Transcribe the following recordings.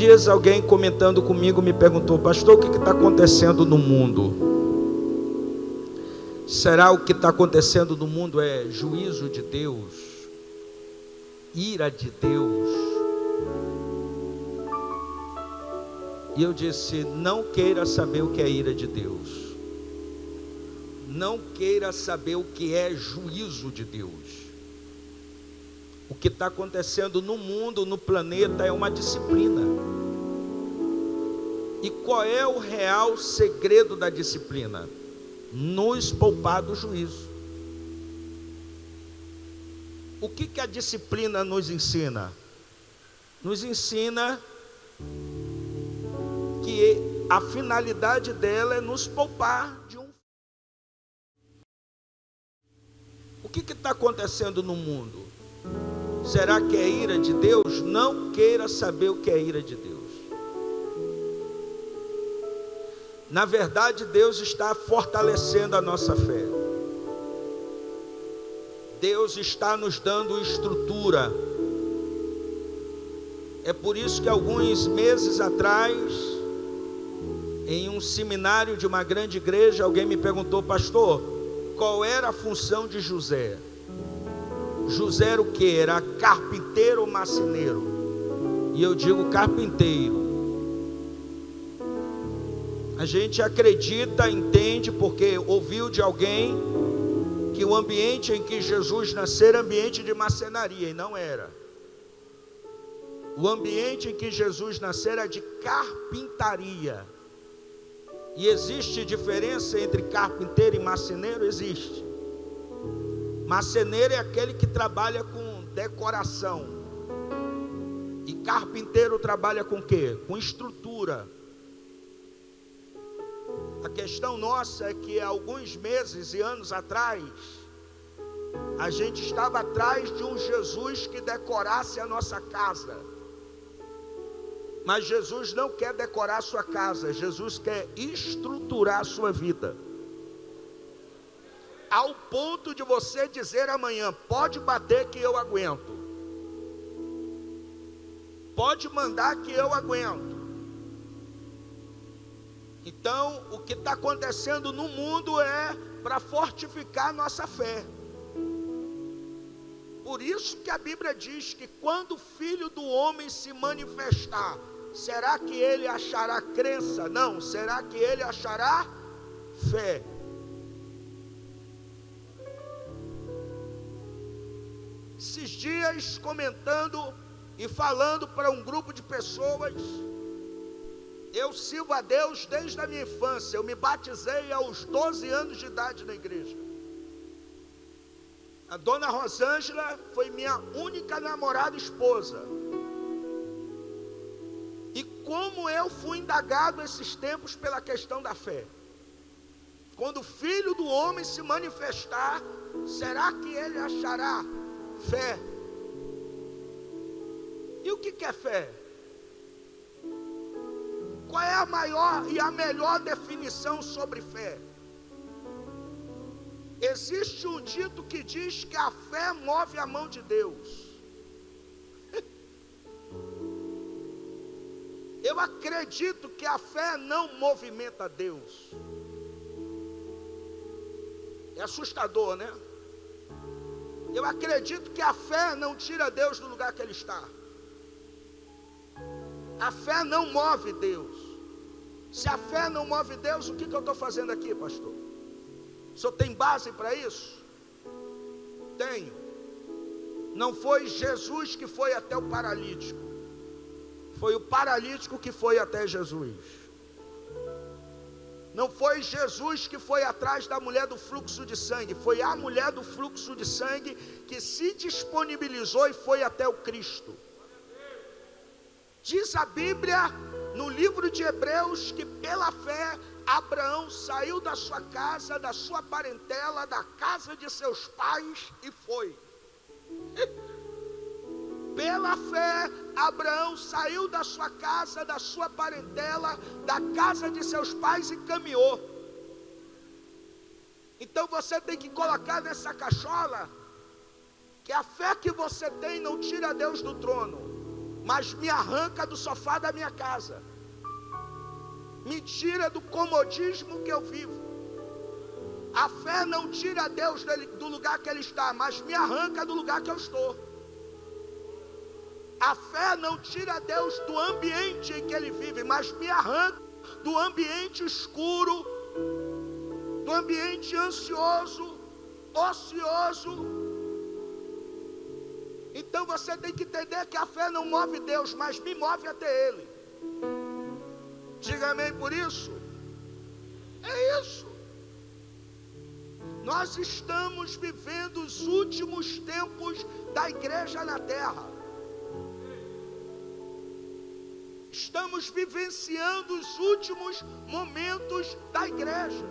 dias alguém comentando comigo me perguntou: pastor, o que está acontecendo no mundo? Será o que está acontecendo no mundo é juízo de Deus? Ira de Deus? E eu disse: não queira saber o que é ira de Deus. Não queira saber o que é juízo de Deus. O que está acontecendo no mundo, no planeta, é uma disciplina. E qual é o real segredo da disciplina? Nos poupar do juízo. O que a disciplina nos ensina? Nos ensina que a finalidade dela é nos poupar de um. O que está acontecendo no mundo? Será que é ira de Deus? Não queira saber o que é ira de Deus. Na verdade, Deus está fortalecendo a nossa fé. Deus está nos dando estrutura. É por isso que alguns meses atrás, em um seminário de uma grande igreja, alguém me perguntou: pastor, qual era a função de José? José era o que? Era carpinteiro ou marceneiro? E eu digo carpinteiro. A gente acredita, entende, porque ouviu de alguém que o ambiente em que Jesus nasceu era ambiente de marcenaria, e não era. O ambiente em que Jesus nasceu era de carpintaria. E existe diferença entre carpinteiro e marceneiro? Existe. Marceneiro é aquele que trabalha com decoração. E carpinteiro trabalha com o quê? Com estrutura. A questão nossa é que há alguns meses e anos atrás, a gente estava atrás de um Jesus que decorasse a nossa casa. Mas Jesus não quer decorar a sua casa, Jesus quer estruturar a sua vida. Ao ponto de você dizer amanhã: pode bater que eu aguento, pode mandar que eu aguento. Então, o que está acontecendo no mundo é para fortificar nossa fé. Por isso que a Bíblia diz que quando o Filho do Homem se manifestar, será que ele achará crença? Não, será que ele achará fé? Esses dias, comentando e falando para um grupo de pessoas, eu sirvo a Deus desde a minha infância. Eu me batizei aos 12 anos de idade na igreja. A dona Rosângela foi minha única namorada esposa. E como eu fui indagado esses tempos pela questão da fé. Quando o Filho do Homem se manifestar, será que ele achará fé? E o que é fé? Qual é a maior e a melhor definição sobre fé? Existe um dito que diz que a fé move a mão de Deus. Eu acredito que a fé não movimenta Deus. É assustador, né? Eu acredito que a fé não tira Deus do lugar que Ele está. A fé não move Deus. Se a fé não move Deus, o que eu estou fazendo aqui, pastor? O senhor tem base para isso? Tenho. Não foi Jesus que foi até o paralítico. Foi o paralítico que foi até Jesus. Não foi Jesus que foi atrás da mulher do fluxo de sangue. Foi a mulher do fluxo de sangue que se disponibilizou e foi até o Cristo. Diz a Bíblia, no livro de Hebreus, que pela fé Abraão saiu da sua casa, da sua parentela, da casa de seus pais e foi. Pela fé, Abraão saiu da sua casa, da sua parentela, da casa de seus pais e caminhou. Então você tem que colocar nessa cachola que a fé que você tem não tira Deus do trono. mas me arranca do sofá da minha casa, me tira do comodismo que eu vivo. A fé não tira Deus do lugar que Ele está, mas me arranca do lugar que eu estou. A fé não tira Deus do ambiente em que Ele vive, mas me arranca do ambiente escuro, do ambiente ansioso, ocioso. Então você tem que entender que a fé não move Deus, mas me move até Ele. Diga amém por isso. É isso. Nós estamos vivendo os últimos tempos da igreja na terra. Estamos vivenciando os últimos momentos da igreja.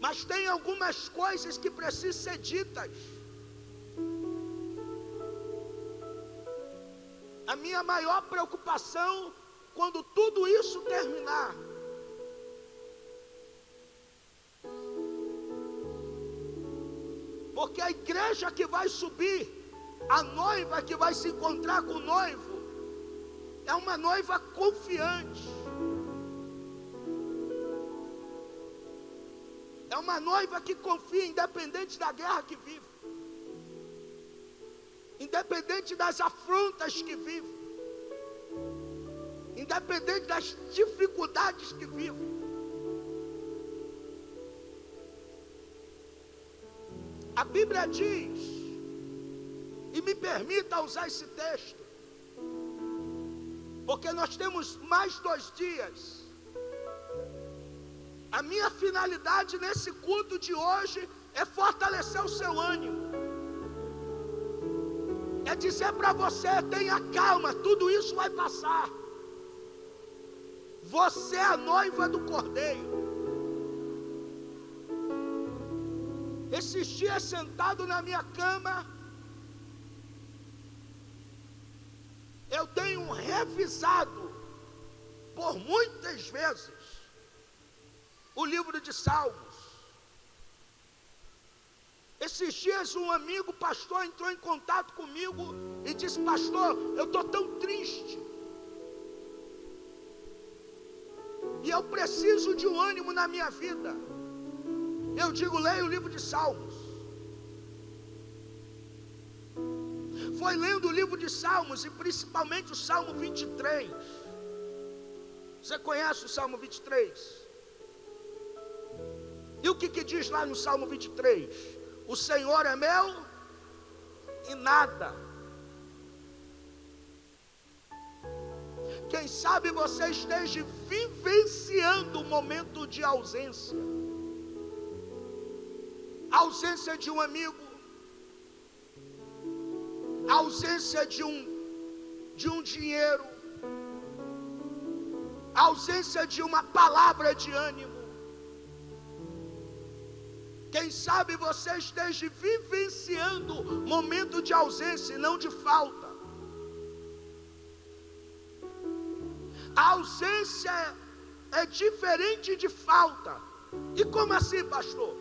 Mas tem algumas coisas que precisam ser ditas. A minha maior preocupação, quando tudo isso terminar, porque a igreja que vai subir, a noiva que vai se encontrar com o noivo, é uma noiva confiante. É uma noiva que confia, independente da guerra que vive, independente das afrontas que vive, independente das dificuldades que vive. A Bíblia diz, e me permita usar esse texto, porque nós temos mais 2 dias. A minha finalidade nesse culto de hoje é fortalecer o seu ânimo, é dizer para você: tenha calma, tudo isso vai passar. Você é a noiva do Cordeiro. Esses dias, sentado na minha cama, eu tenho revisado por muitas vezes o livro de Salmos. Esses dias um amigo pastor entrou em contato comigo e disse: pastor, eu estou tão triste, e eu preciso de um ânimo na minha vida. Eu digo: leia o livro de Salmos. Foi lendo o livro de Salmos, e principalmente o Salmo 23. Você conhece o Salmo 23? E o que diz lá no Salmo 23? O Senhor é meu e nada. Quem sabe você esteja vivenciando um momento de ausência. Ausência de um amigo, ausência de um dinheiro, ausência de uma palavra de ânimo. Quem sabe você esteja vivenciando momento de ausência e não de falta. A ausência é diferente de falta. E como assim, pastor?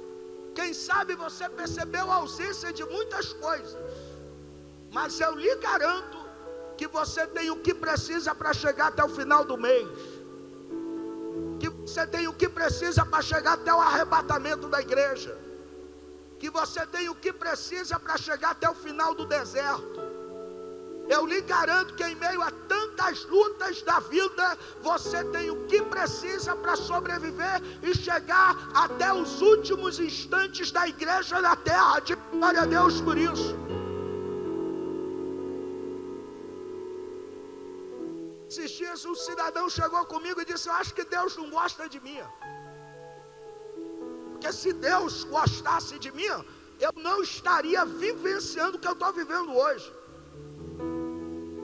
Quem sabe você percebeu a ausência de muitas coisas, mas eu lhe garanto que você tem o que precisa para chegar até o final do mês, que você tem o que precisa para chegar até o arrebatamento da igreja, que você tem o que precisa para chegar até o final do deserto. Eu lhe garanto que em meio a tantas lutas da vida, você tem o que precisa para sobreviver e chegar até os últimos instantes da igreja na terra. Diga glória a Deus por isso. Esses dias um cidadão chegou comigo e disse: eu acho que Deus não gosta de mim, porque se Deus gostasse de mim, eu não estaria vivenciando o que eu estou vivendo hoje.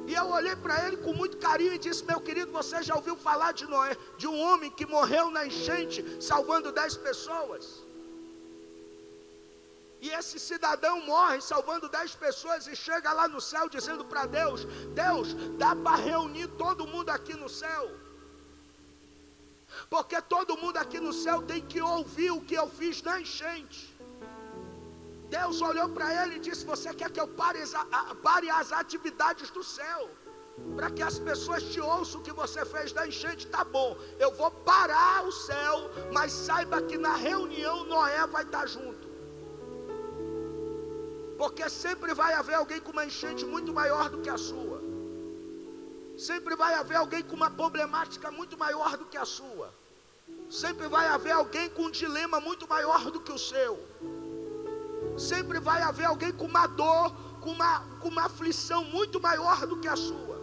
E eu olhei para ele com muito carinho e disse: meu querido, você já ouviu falar de Noé, de um homem que morreu na enchente, salvando 10 pessoas? E esse cidadão morre salvando 10 pessoas e chega lá no céu dizendo para Deus: Deus, dá para reunir todo mundo aqui no céu, porque todo mundo aqui no céu tem que ouvir o que eu fiz na enchente. Deus olhou para ele e disse: você quer que eu pare as atividades do céu, para que as pessoas te ouçam o que você fez da enchente? Tá bom, eu vou parar o céu, mas saiba que na reunião Noé vai estar junto, porque sempre vai haver alguém com uma enchente muito maior do que a sua, sempre vai haver alguém com uma problemática muito maior do que a sua, sempre vai haver alguém com um dilema muito maior do que o seu, sempre vai haver alguém com uma dor, com uma aflição muito maior do que a sua.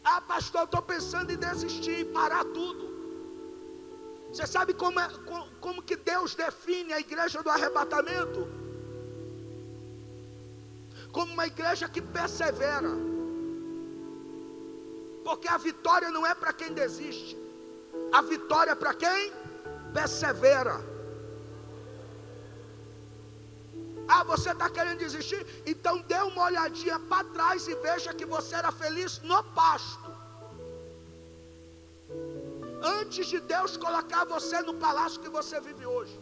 Ah, pastor, eu estou pensando em desistir e parar tudo. Você sabe como que Deus define a igreja do arrebatamento? Como uma igreja que persevera. Porque a vitória não é para quem desiste, a vitória é para quem persevera. Ah, você está querendo desistir? Então dê uma olhadinha para trás e veja que você era feliz no pasto, antes de Deus colocar você no palácio que você vive hoje.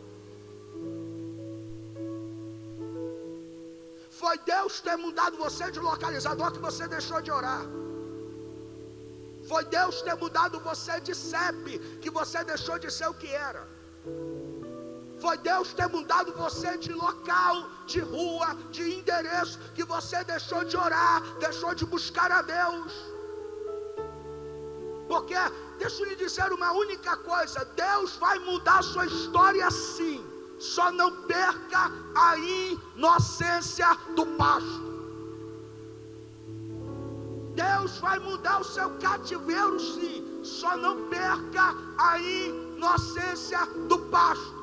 Foi Deus ter mudado você de localizador que você deixou de orar. Foi Deus ter mudado você de CEP que você deixou de ser o que era. Foi Deus ter mudado você de local, de rua, de endereço, que você deixou de orar, deixou de buscar a Deus. Porque, deixa eu lhe dizer uma única coisa: Deus vai mudar a sua história sim, só não perca a inocência do pasto. Deus vai mudar o seu cativeiro sim, só não perca a inocência do pasto.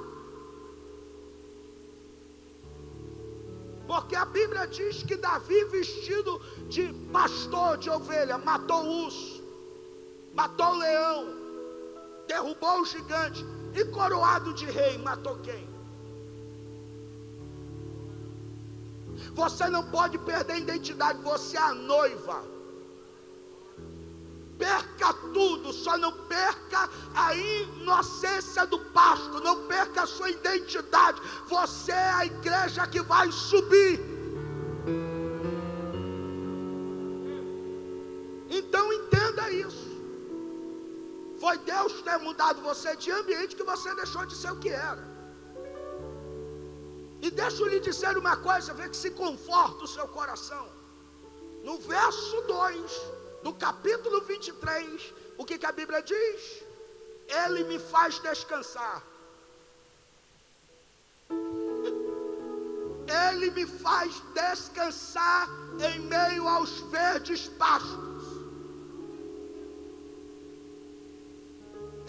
Porque a Bíblia diz que Davi, vestido de pastor de ovelha, matou o urso, matou o leão, derrubou o gigante, e coroado de rei, matou quem? Você não pode perder a identidade, você é a noiva. Perca tudo, só não perca a inocência do pasto, não perca a sua identidade. Você é a igreja que vai subir. Então entenda isso. Foi Deus ter mudado você de ambiente que você deixou de ser o que era. E deixa eu lhe dizer uma coisa, vê que se conforta o seu coração. No verso 2 do capítulo 23, o que a Bíblia diz? Ele me faz descansar. Ele me faz descansar em meio aos verdes pastos.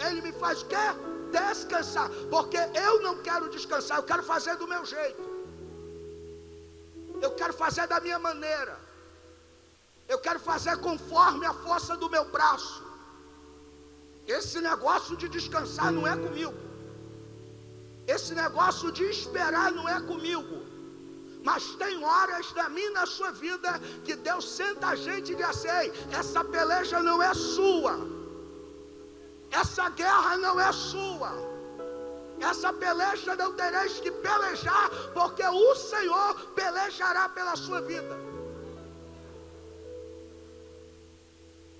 Ele me faz o quê? Descansar. Porque eu não quero descansar, eu quero fazer do meu jeito, eu quero fazer da minha maneira, eu quero fazer conforme a força do meu braço. Esse negócio de descansar não é comigo. Esse negócio de esperar não é comigo. Mas tem horas na minha e na sua vida que Deus senta a gente e diz assim: ei, essa peleja não é sua, essa guerra não é sua, essa peleja não tereis que pelejar, porque o Senhor pelejará pela sua vida.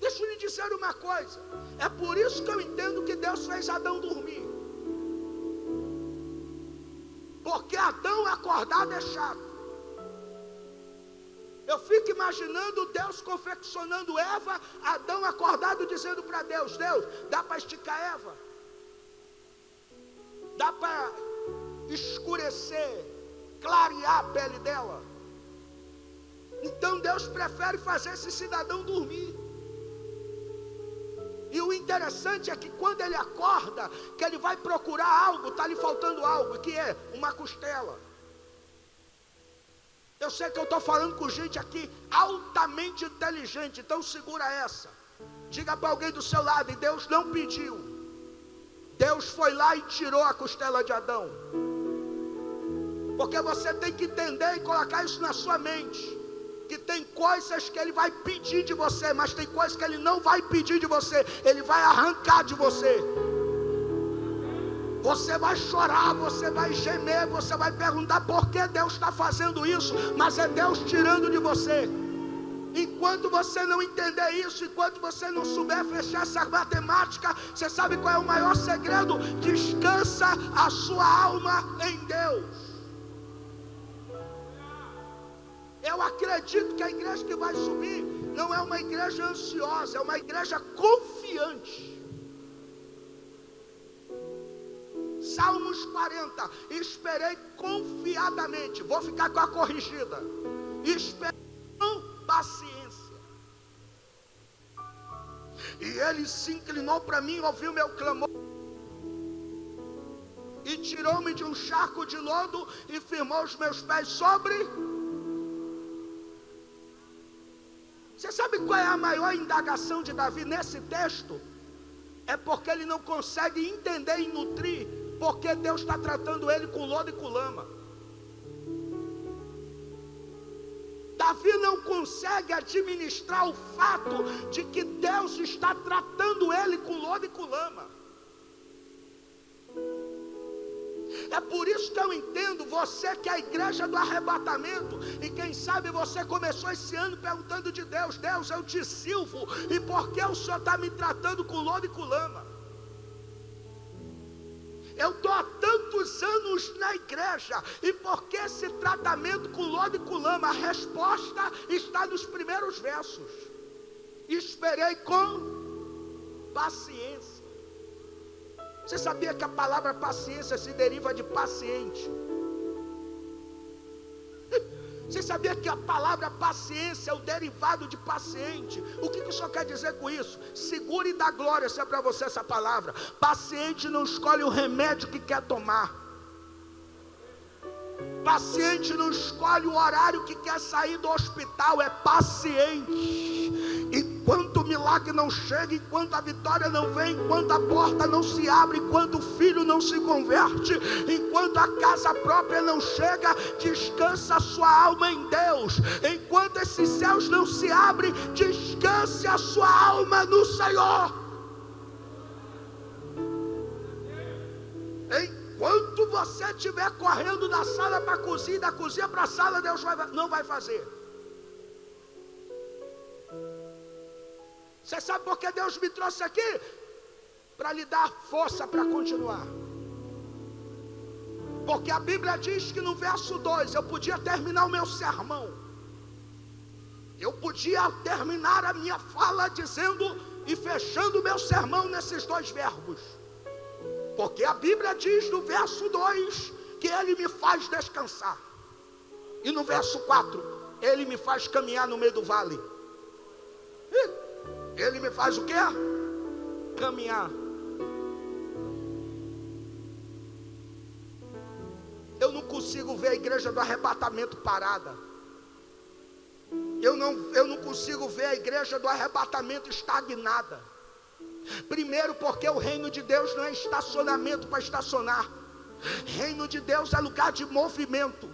Deixa eu lhe dizer uma coisa, é por isso que eu entendo que Deus fez Adão dormir. Porque Adão acordado é chato. Eu fico imaginando Deus confeccionando Eva, Adão acordado dizendo para Deus: Deus, dá para esticar Eva? Dá para escurecer, clarear a pele dela? Então Deus prefere fazer esse cidadão dormir. E o interessante é que quando ele acorda, que ele vai procurar algo, está lhe faltando algo, que é uma costela. Eu sei que eu estou falando com gente aqui altamente inteligente, então segura essa. Diga para alguém do seu lado: e Deus não pediu, Deus foi lá e tirou a costela de Adão. Porque você tem que entender e colocar isso na sua mente, que tem coisas que Ele vai pedir de você, mas tem coisas que Ele não vai pedir de você, Ele vai arrancar de você. Você vai chorar, você vai gemer, você vai perguntar por que Deus está fazendo isso, mas é Deus tirando de você. Enquanto você não entender isso, enquanto você não souber fechar essa matemática, você sabe qual é o maior segredo? Descansa a sua alma em Deus. Eu acredito que a igreja que vai subir não é uma igreja ansiosa, é uma igreja confiante. Salmos 40, esperei confiadamente, vou ficar com a corrigida, esperei com paciência, e ele se inclinou para mim, ouviu meu clamor, e tirou-me de um charco de lodo, e firmou os meus pés sobre. Você sabe qual é a maior indagação de Davi nesse texto? É porque ele não consegue entender e nutrir porque Deus está tratando ele com lodo e com lama. Davi não consegue administrar o fato de que Deus está tratando ele com lodo e com lama. É por isso que eu entendo você que é a igreja do arrebatamento, e quem sabe você começou esse ano perguntando de Deus: Deus, eu te sirvo, e por que o Senhor está me tratando com lodo e com lama? Eu estou há tantos anos na igreja, e por que esse tratamento com lodo e com lama? A resposta está nos primeiros versos. Esperei com paciência. Você sabia que a palavra paciência se deriva de paciente? Você sabia que a palavra paciência é o derivado de paciente? O que o Senhor quer dizer com isso? Segure e dá glória se é para você essa palavra. Paciente não escolhe o remédio que quer tomar. Paciente não escolhe o horário que quer sair do hospital. É paciente. Enquanto o milagre não chega, enquanto a vitória não vem, enquanto a porta não se abre, enquanto o filho não se converte, enquanto a casa própria não chega, descansa a sua alma em Deus. Enquanto esses céus não se abrem, descanse a sua alma no Senhor. Enquanto você estiver correndo da sala para a cozinha, da cozinha para a sala, Deus não vai fazer. Você sabe por que Deus me trouxe aqui? Para lhe dar força para continuar. Porque a Bíblia diz que no verso 2, eu podia terminar o meu sermão. Eu podia terminar a minha fala dizendo e fechando o meu sermão nesses dois verbos. Porque a Bíblia diz no verso 2 que Ele me faz descansar. E no verso 4, Ele me faz caminhar no meio do vale. Ele me faz o quê? Caminhar. Eu não consigo ver a igreja do arrebatamento parada. Eu não consigo ver a igreja do arrebatamento estagnada. Primeiro porque o reino de Deus não é estacionamento para estacionar. Reino de Deus é lugar de movimento.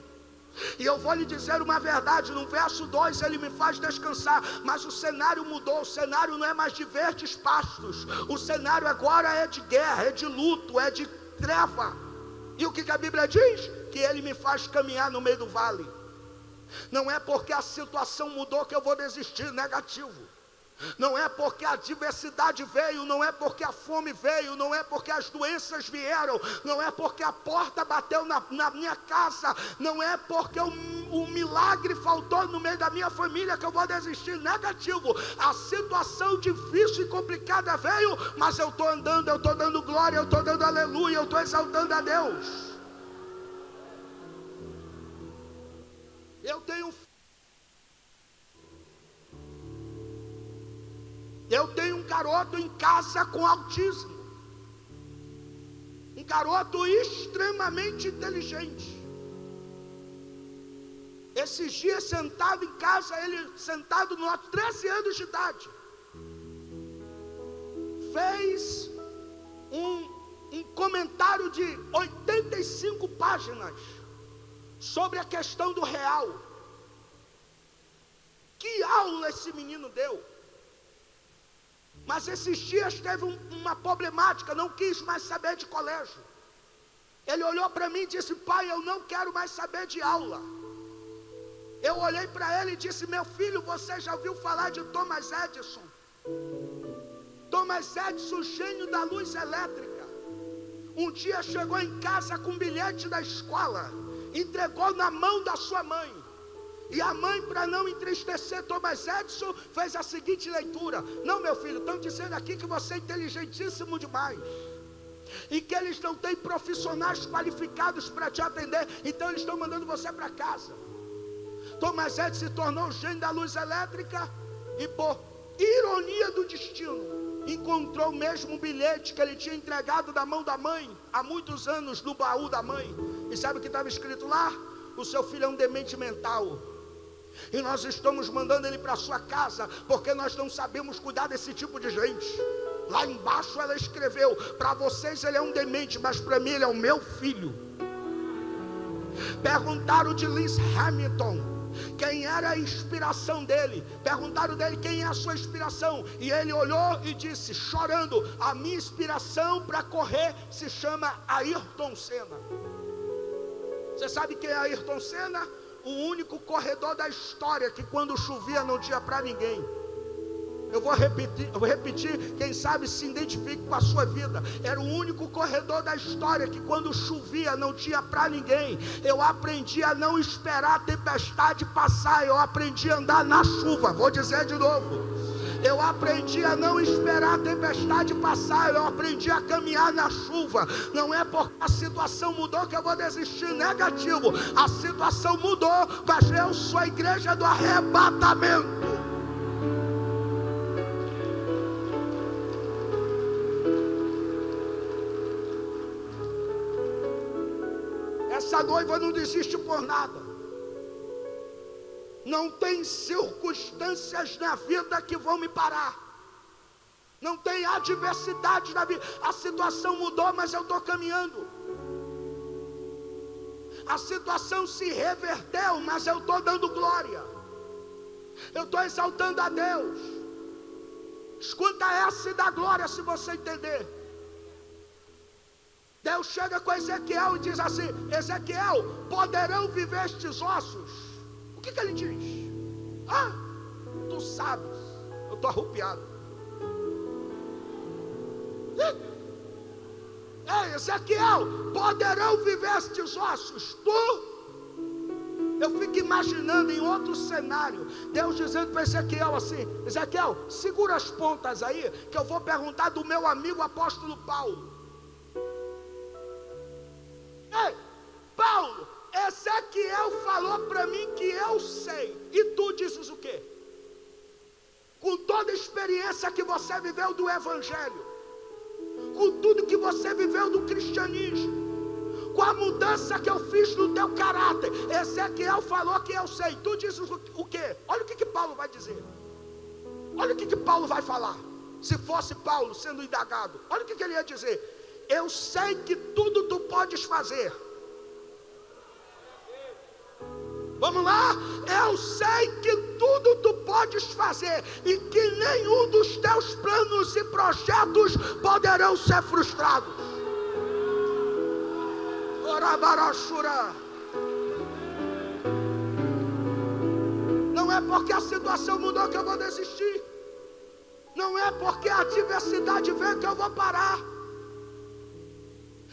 E eu vou lhe dizer uma verdade, no verso 2 ele me faz descansar, mas o cenário mudou, o cenário não é mais de verdes pastos, o cenário agora é de guerra, é de luto, é de treva. E o que a Bíblia diz? Que ele me faz caminhar no meio do vale. Não é porque a situação mudou que eu vou desistir, negativo. Não é porque a adversidade veio, não é porque a fome veio, não é porque as doenças vieram, não é porque a porta bateu na minha casa, não é porque o milagre faltou no meio da minha família que eu vou desistir, negativo. A situação difícil e complicada veio, mas eu estou andando, eu estou dando glória, eu estou dando aleluia, eu estou exaltando a Deus. Eu tenho um garoto em casa com autismo. Um garoto extremamente inteligente. Esses dias sentado em casa, ele sentado no 13 anos de idade, fez um comentário de 85 páginas sobre a questão do real. Que aula esse menino deu! Mas esses dias teve uma problemática, não quis mais saber de colégio. Ele olhou para mim e disse: pai, eu não quero mais saber de aula. Eu olhei para ele e disse: meu filho, você já ouviu falar de Thomas Edison? Thomas Edison, gênio da luz elétrica, um dia chegou em casa com um bilhete da escola, entregou na mão da sua mãe. E a mãe, para não entristecer Thomas Edison, fez a seguinte leitura: não, meu filho, estão dizendo aqui que você é inteligentíssimo demais, e que eles não têm profissionais qualificados para te atender, então eles estão mandando você para casa. Thomas Edison se tornou o gênio da luz elétrica e, por ironia do destino, encontrou o mesmo bilhete que ele tinha entregado da mão da mãe há muitos anos no baú da mãe. E sabe o que estava escrito lá? O seu filho é um demente mental, e nós estamos mandando ele para sua casa porque nós não sabemos cuidar desse tipo de gente. Lá embaixo ela escreveu: para vocês ele é um demente, mas para mim ele é o meu filho. Perguntaram de Lewis Hamilton quem era a inspiração dele. Perguntaram dele quem é a sua inspiração, e ele olhou e disse, chorando: a minha inspiração para correr se chama Ayrton Senna. Você sabe quem é Ayrton Senna? O único corredor da história que quando chovia não tinha para ninguém. Eu vou repetir, quem sabe se identifique com a sua vida. Era o único corredor da história que quando chovia não tinha para ninguém. Eu aprendi a não esperar a tempestade passar, eu aprendi a andar na chuva. Vou dizer de novo: eu aprendi a não esperar a tempestade passar, eu aprendi a caminhar na chuva. Não é porque a situação mudou que eu vou desistir negativo. A situação mudou, mas eu sou a igreja do arrebatamento. Essa noiva não desiste por nada. Não tem circunstâncias na vida que vão me parar. Não tem adversidade na vida. A situação mudou, mas eu estou caminhando. A situação se reverteu, mas eu estou dando glória. Eu estou exaltando a Deus. Escuta essa e dá glória se você entender. Deus chega com Ezequiel e diz assim: Ezequiel, poderão viver estes ossos? O que ele diz? Tu sabes. Eu estou arrupiado. Ei, Ezequiel, poderão viver estes ossos? Eu fico imaginando em outro cenário, Deus dizendo para Ezequiel assim: Ezequiel, segura as pontas aí, que eu vou perguntar do meu amigo apóstolo Paulo. Ei, Paulo, Ezequiel falou para mim que eu sei, e tu dizes o quê? Com toda a experiência que você viveu do evangelho, com tudo que você viveu do cristianismo, com a mudança que eu fiz no teu caráter, Ezequiel falou que eu sei, tu dizes o quê? Olha o que Paulo vai dizer. Olha o que Paulo vai falar. Se fosse Paulo sendo indagado, olha o que ele ia dizer: eu sei que tudo tu podes fazer. Vamos lá? Eu sei que tudo tu podes fazer, e que nenhum dos teus planos e projetos poderão ser frustrados. Orabarashura. Não é porque a situação mudou que eu vou desistir. Não é porque a adversidade veio que eu vou parar.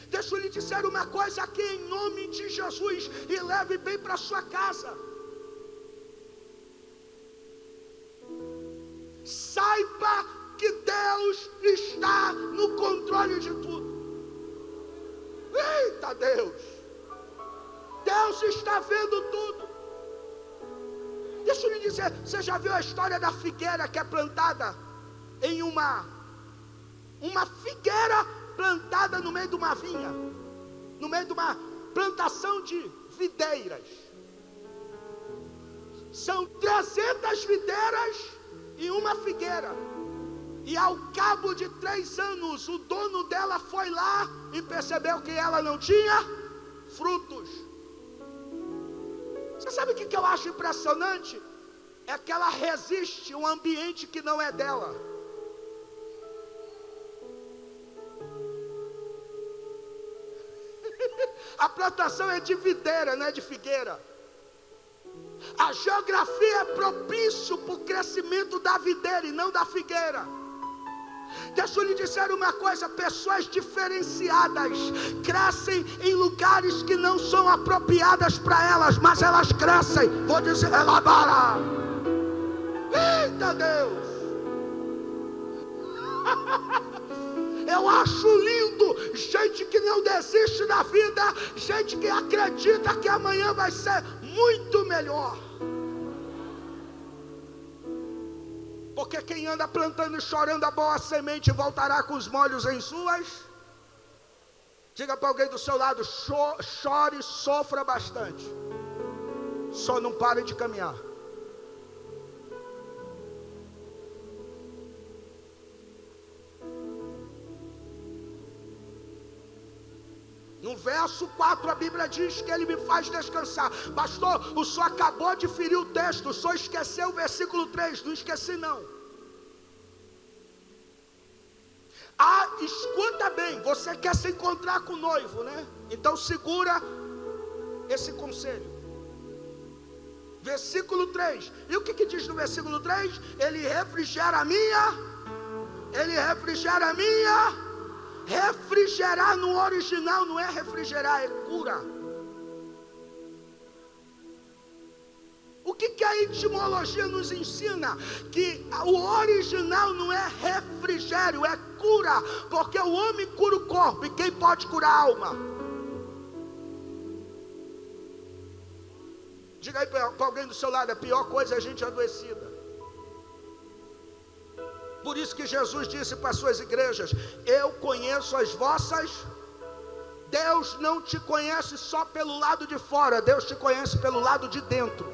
Deixa eu lhe dizer uma coisa aqui em nome de Jesus, e leve bem para sua casa. Saiba que Deus está no controle de tudo. Eita Deus! Deus está vendo tudo. Deixa eu lhe dizer, você já viu a história da figueira que é plantada em uma figueira plantada no meio de uma vinha, no meio de uma plantação de videiras? São 300 videiras e uma figueira, e ao cabo de 3 anos o dono dela foi lá e percebeu que ela não tinha frutos. Você sabe o que eu acho impressionante? É que ela resiste a um ambiente que não é dela. A plantação é de videira, não é de figueira. A geografia é propício para o crescimento da videira e não da figueira. Deixa eu lhe dizer uma coisa: pessoas diferenciadas crescem em lugares que não são apropriadas para elas, mas elas crescem. Vou dizer, ela bara. Eita Deus! Eu acho lindo gente que não desiste da vida, gente que acredita que amanhã vai ser muito melhor. Porque quem anda plantando e chorando a boa semente voltará com os molhos em suas. Diga para alguém do seu lado: chore, sofra bastante, só não pare de caminhar. No verso 4 a Bíblia diz que ele me faz descansar. Pastor, o senhor acabou de ferir o texto, o senhor esqueceu o versículo 3. Não esqueci não. Escuta bem, você quer se encontrar com o noivo, né? Então segura esse conselho. Versículo 3. E o que diz no versículo 3? Ele refrigera a minha. Refrigerar no original não é refrigerar, é cura. O que a etimologia nos ensina? Que o original não é refrigério, é cura. Porque o homem cura o corpo, e quem pode curar a alma? Diga aí para alguém do seu lado: a pior coisa é a gente adoecida. Por isso que Jesus disse para as suas igrejas: eu conheço as vossas. Deus não te conhece só pelo lado de fora, Deus te conhece pelo lado de dentro.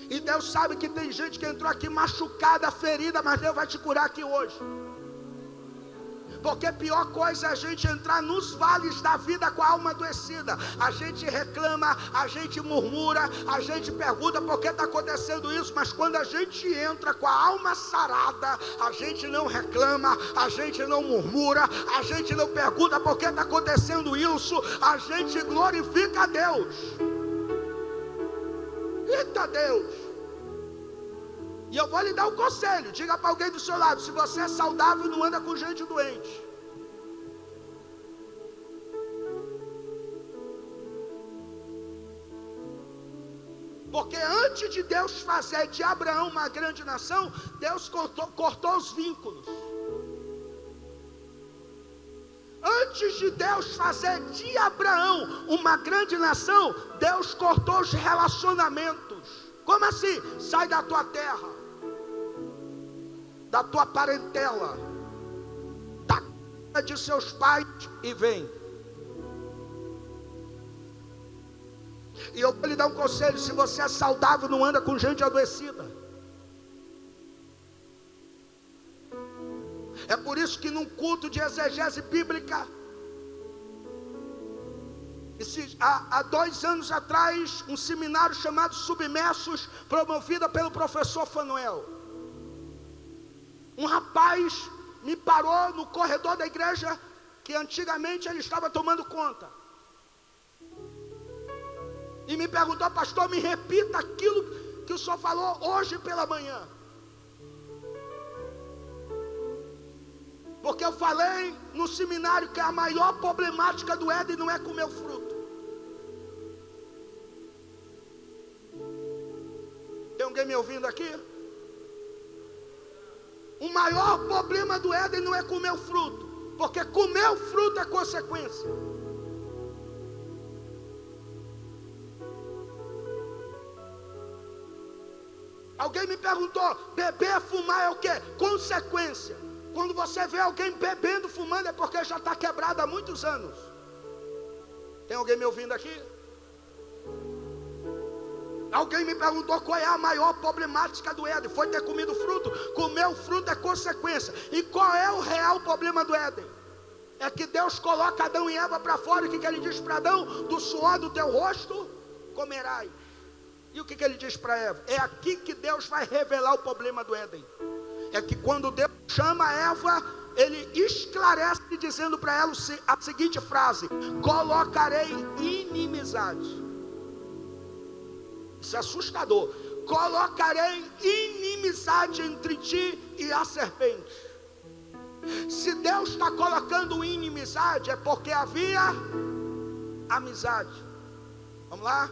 E Deus sabe que tem gente que entrou aqui machucada, ferida, mas Deus vai te curar aqui hoje. Porque a pior coisa é a gente entrar nos vales da vida com a alma adoecida. A gente reclama, a gente murmura, a gente pergunta por que está acontecendo isso. Mas quando a gente entra com a alma sarada, a gente não reclama, a gente não murmura, a gente não pergunta por que está acontecendo isso. A gente glorifica a Deus. Eita Deus! E eu vou lhe dar um conselho. Diga para alguém do seu lado: se você é saudável, não anda com gente doente. Porque antes de Deus fazer de Abraão uma grande nação, Deus cortou os vínculos. Antes de Deus fazer de Abraão uma grande nação, Deus cortou os relacionamentos. Como assim? Sai da tua terra, da tua parentela, da casa de seus pais e vem. E eu vou lhe dar um conselho: se você é saudável, não anda com gente adoecida. É por isso que num culto de exegese bíblica, há 2 anos atrás, um seminário chamado Submersos, promovido pelo professor Fanuel, um rapaz me parou no corredor da igreja, que antigamente ele estava tomando conta, e me perguntou: pastor, me repita aquilo que o senhor falou hoje pela manhã. Porque eu falei no seminário que a maior problemática do Éden não é comer o fruto. Tem alguém me ouvindo aqui? O maior problema do Éden não é comer o fruto, porque comer o fruto é consequência. Alguém me perguntou: beber, fumar é o quê? Consequência. Quando você vê alguém bebendo, fumando, é porque já está quebrado há muitos anos. Tem alguém me ouvindo aqui? Alguém me perguntou qual é a maior problemática do Éden. Foi ter comido fruto. Comer o fruto é consequência. E qual é o real problema do Éden? É que Deus coloca Adão e Eva para fora. E o que ele diz para Adão? Do suor do teu rosto comerás. E o que ele diz para Eva? É aqui que Deus vai revelar o problema do Éden. É que quando Deus chama Eva, ele esclarece dizendo para ela a seguinte frase: colocarei inimizade. Isso é assustador. Colocarei inimizade entre ti e a serpente. Se Deus está colocando inimizade, é porque havia amizade. Vamos lá?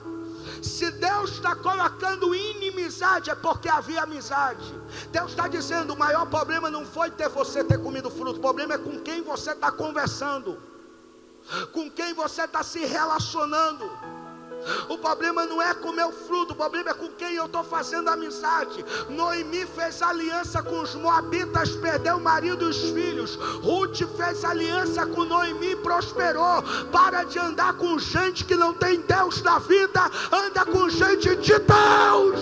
Se Deus está colocando inimizade, é porque havia amizade. Deus está dizendo: o maior problema não foi você ter comido fruto, o problema é com quem você está conversando, com quem você está se relacionando. O problema não é comer o fruto, o problema é com quem eu estou fazendo amizade. Noemi fez aliança com os moabitas, perdeu o marido e os filhos. Ruth fez aliança com Noemi e prosperou. Para de andar com gente que não tem Deus na vida, anda com gente de Deus.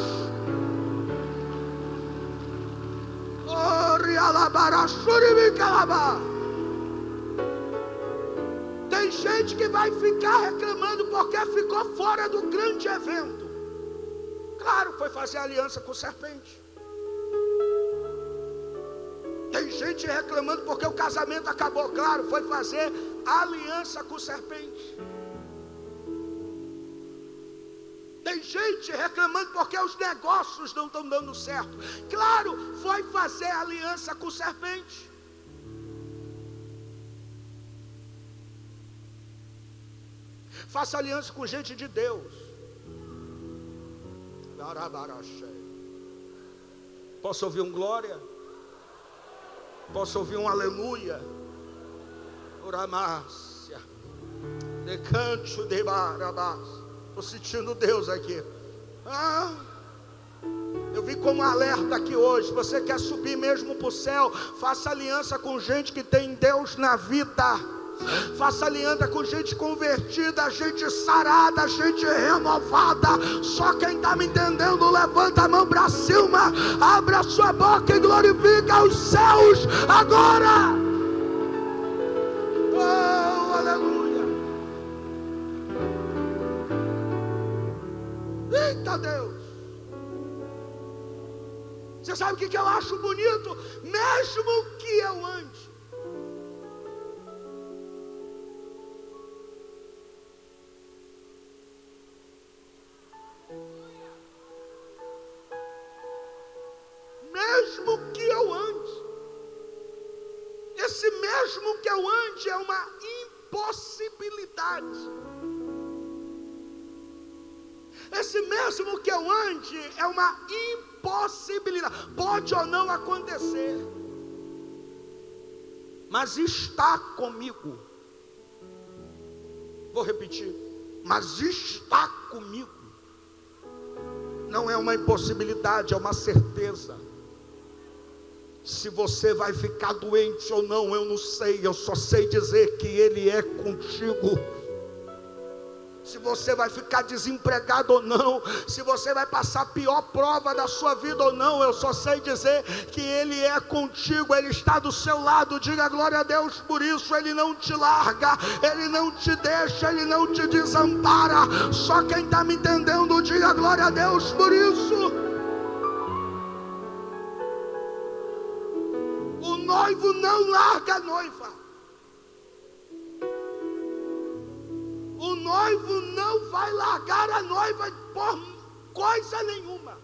Tem gente que vai ficar reclamando porque ficou fora do grande evento. Claro, foi fazer aliança com serpente. Tem gente reclamando porque o casamento acabou. Claro, foi fazer aliança com serpente. Tem gente reclamando porque os negócios não estão dando certo. Claro, foi fazer aliança com serpente. Faça aliança com gente de Deus. Posso ouvir um glória? Posso ouvir um aleluia? Oramácia. Decanto de barabás. Estou sentindo Deus aqui. Eu vi como alerta aqui hoje. Se você quer subir mesmo para o céu, faça aliança com gente que tem Deus na vida. Faça aliança com gente convertida, gente sarada, gente renovada. Só quem está me entendendo, levanta a mão para cima, abre a sua boca e glorifica os céus agora. Oh, aleluia. Eita Deus. Você sabe o que eu acho bonito? Mesmo que eu ande, esse mesmo que eu ande é uma impossibilidade. Esse mesmo que eu ande é uma impossibilidade. Pode ou não acontecer, mas está comigo. Vou repetir: mas está comigo. Não é uma impossibilidade, é uma certeza. Se você vai ficar doente ou não, eu não sei. Eu só sei dizer que Ele é contigo. Se você vai ficar desempregado ou não, se você vai passar a pior prova da sua vida ou não, eu só sei dizer que Ele é contigo. Ele está do seu lado. Diga glória a Deus por isso. Ele não te larga, Ele não te deixa, Ele não te desampara. Só quem está me entendendo, diga glória a Deus por isso. O noivo não larga a noiva. O noivo não vai largar a noiva por coisa nenhuma.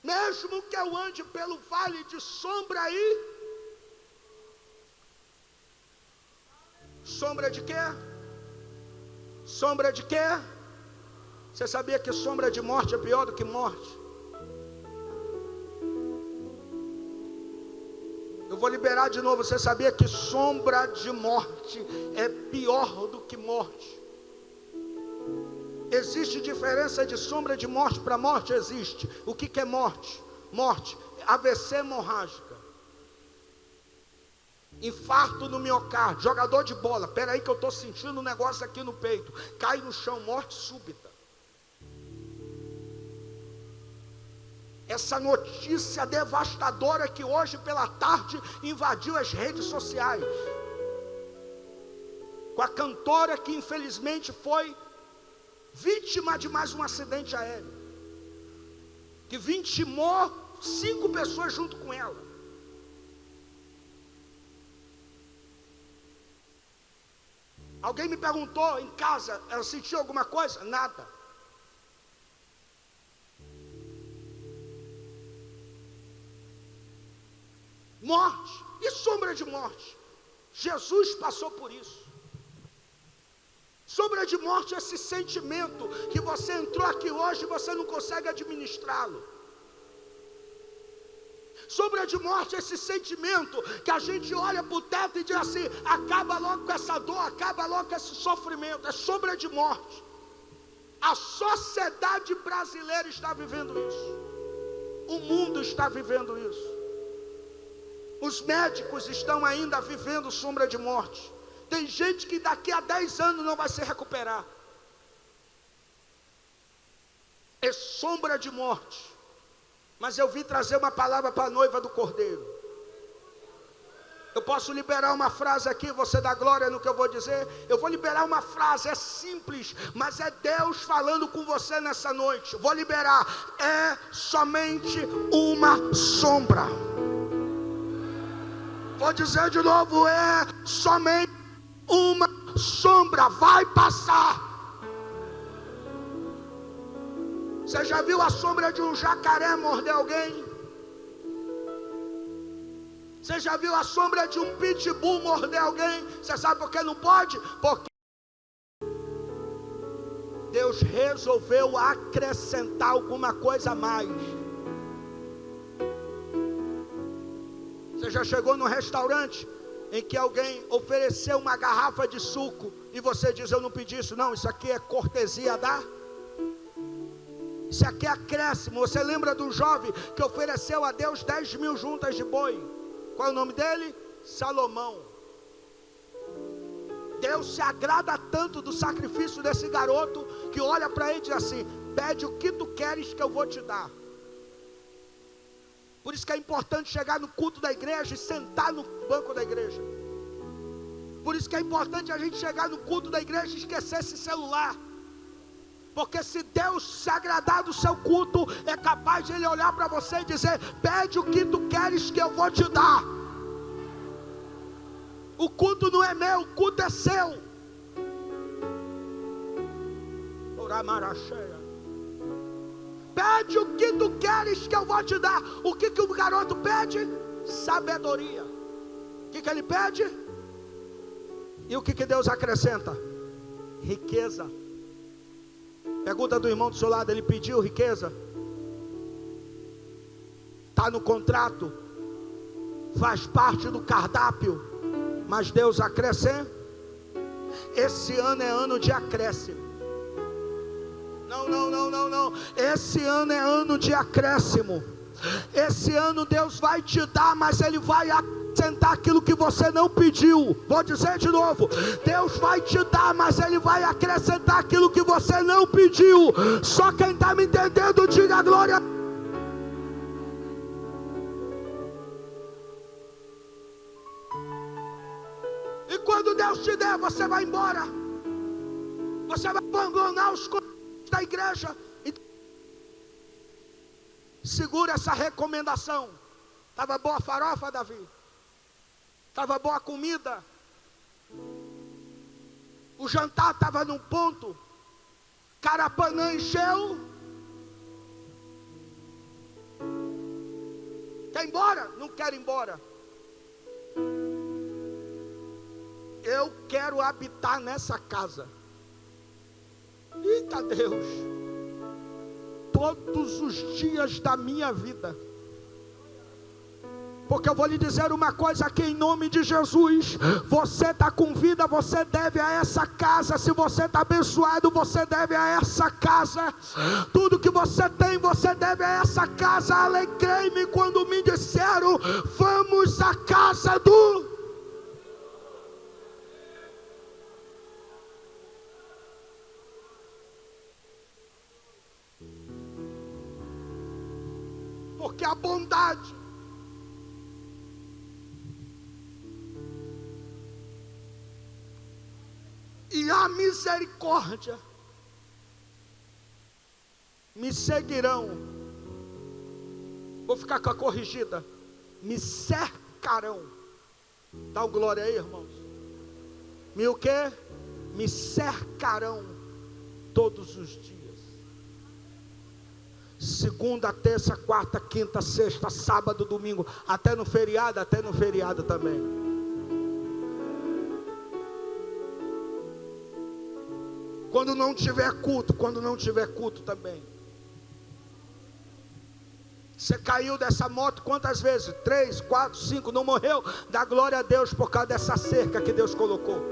Mesmo que eu ande pelo vale de sombra aí. Sombra de quê? Sombra de quê? Você sabia que sombra de morte é pior do que morte? Eu vou liberar de novo. Você sabia que sombra de morte é pior do que morte? Existe diferença de sombra de morte para morte? Existe. O que é morte? Morte, AVC hemorrágica, infarto no miocárdio, jogador de bola, peraí que eu estou sentindo um negócio aqui no peito, cai no chão, morte súbita. Essa notícia devastadora que hoje pela tarde invadiu as redes sociais, com a cantora que infelizmente foi vítima de mais um acidente aéreo, que vitimou 5 pessoas junto com ela. Alguém me perguntou em casa, ela sentiu alguma coisa? Nada. Morte e sombra de morte. Jesus passou por isso. Sombra de morte é esse sentimento que você entrou aqui hoje e você não consegue administrá-lo. Sombra de morte é esse sentimento que a gente olha para o teto e diz assim: acaba logo com essa dor, acaba logo com esse sofrimento. É sombra de morte. A sociedade brasileira está vivendo isso. O mundo está vivendo isso. Os médicos estão ainda vivendo sombra de morte. Tem gente que daqui a 10 anos não vai se recuperar. É sombra de morte. Mas eu vim trazer uma palavra para a noiva do Cordeiro. Eu posso liberar uma frase aqui, você dá glória no que eu vou dizer? Eu vou liberar uma frase, é simples, mas é Deus falando com você nessa noite. Vou liberar, é somente uma sombra. Vou dizer de novo, é somente uma sombra, vai passar. Você já viu a sombra de um jacaré morder alguém? Você já viu a sombra de um pitbull morder alguém? Você sabe por que não pode? Porque Deus resolveu acrescentar alguma coisa a mais. Você já chegou num restaurante em que alguém ofereceu uma garrafa de suco e você diz: eu não pedi isso, não, isso aqui é cortesia da... Isso aqui é acréscimo. Você lembra do jovem que ofereceu a Deus 10.000 juntas de boi? Qual é o nome dele? Salomão. Deus se agrada tanto do sacrifício desse garoto que olha para ele e diz assim: pede o que tu queres que eu vou te dar. Por isso que é importante chegar no culto da igreja e sentar no banco da igreja. Por isso que é importante a gente chegar no culto da igreja e esquecer esse celular. Porque se Deus se agradar do seu culto, é capaz de Ele olhar para você e dizer: pede o que tu queres que eu vou te dar. O culto não é meu, o culto é seu. Pede o que tu queres que eu vou te dar. O que o garoto pede? Sabedoria. O que ele pede? E o que Deus acrescenta? Riqueza. Pergunta do irmão do seu lado: ele pediu riqueza? Está no contrato, faz parte do cardápio, mas Deus acrescenta. Esse ano é ano de acréscimo. Não. Esse ano é ano de acréscimo. Esse ano Deus vai te dar, mas Ele vai acrescentar aquilo que você não pediu. Vou dizer de novo: Deus vai te dar, mas Ele vai acrescentar aquilo que você não pediu. Só quem está me entendendo, diga glória. E quando Deus te der, você vai embora. Você vai abandonar os coisas da igreja. Segura essa recomendação. Estava boa a farofa, Davi? Estava boa a comida? O jantar estava num ponto? Carapanã encheu? Quer ir embora? Não quero ir embora. Eu quero habitar nessa casa. Eita Deus, todos os dias da minha vida. Porque eu vou lhe dizer uma coisa aqui em nome de Jesus: você está com vida, você deve a essa casa. Se você está abençoado, você deve a essa casa. Tudo que você tem, você deve a essa casa. Alegrei-me quando me disseram: vamos à casa do... Porque a bondade e a misericórdia me seguirão Vou ficar com a corrigida. Me cercarão. Dá um glória aí, irmãos. Me o quê? Me cercarão todos os dias. Segunda, terça, quarta, quinta, sexta, sábado, domingo. Até no feriado também. Quando não tiver culto também. Você caiu dessa moto quantas vezes? 3, 4, 5, não morreu? Dá glória a Deus por causa dessa cerca que Deus colocou.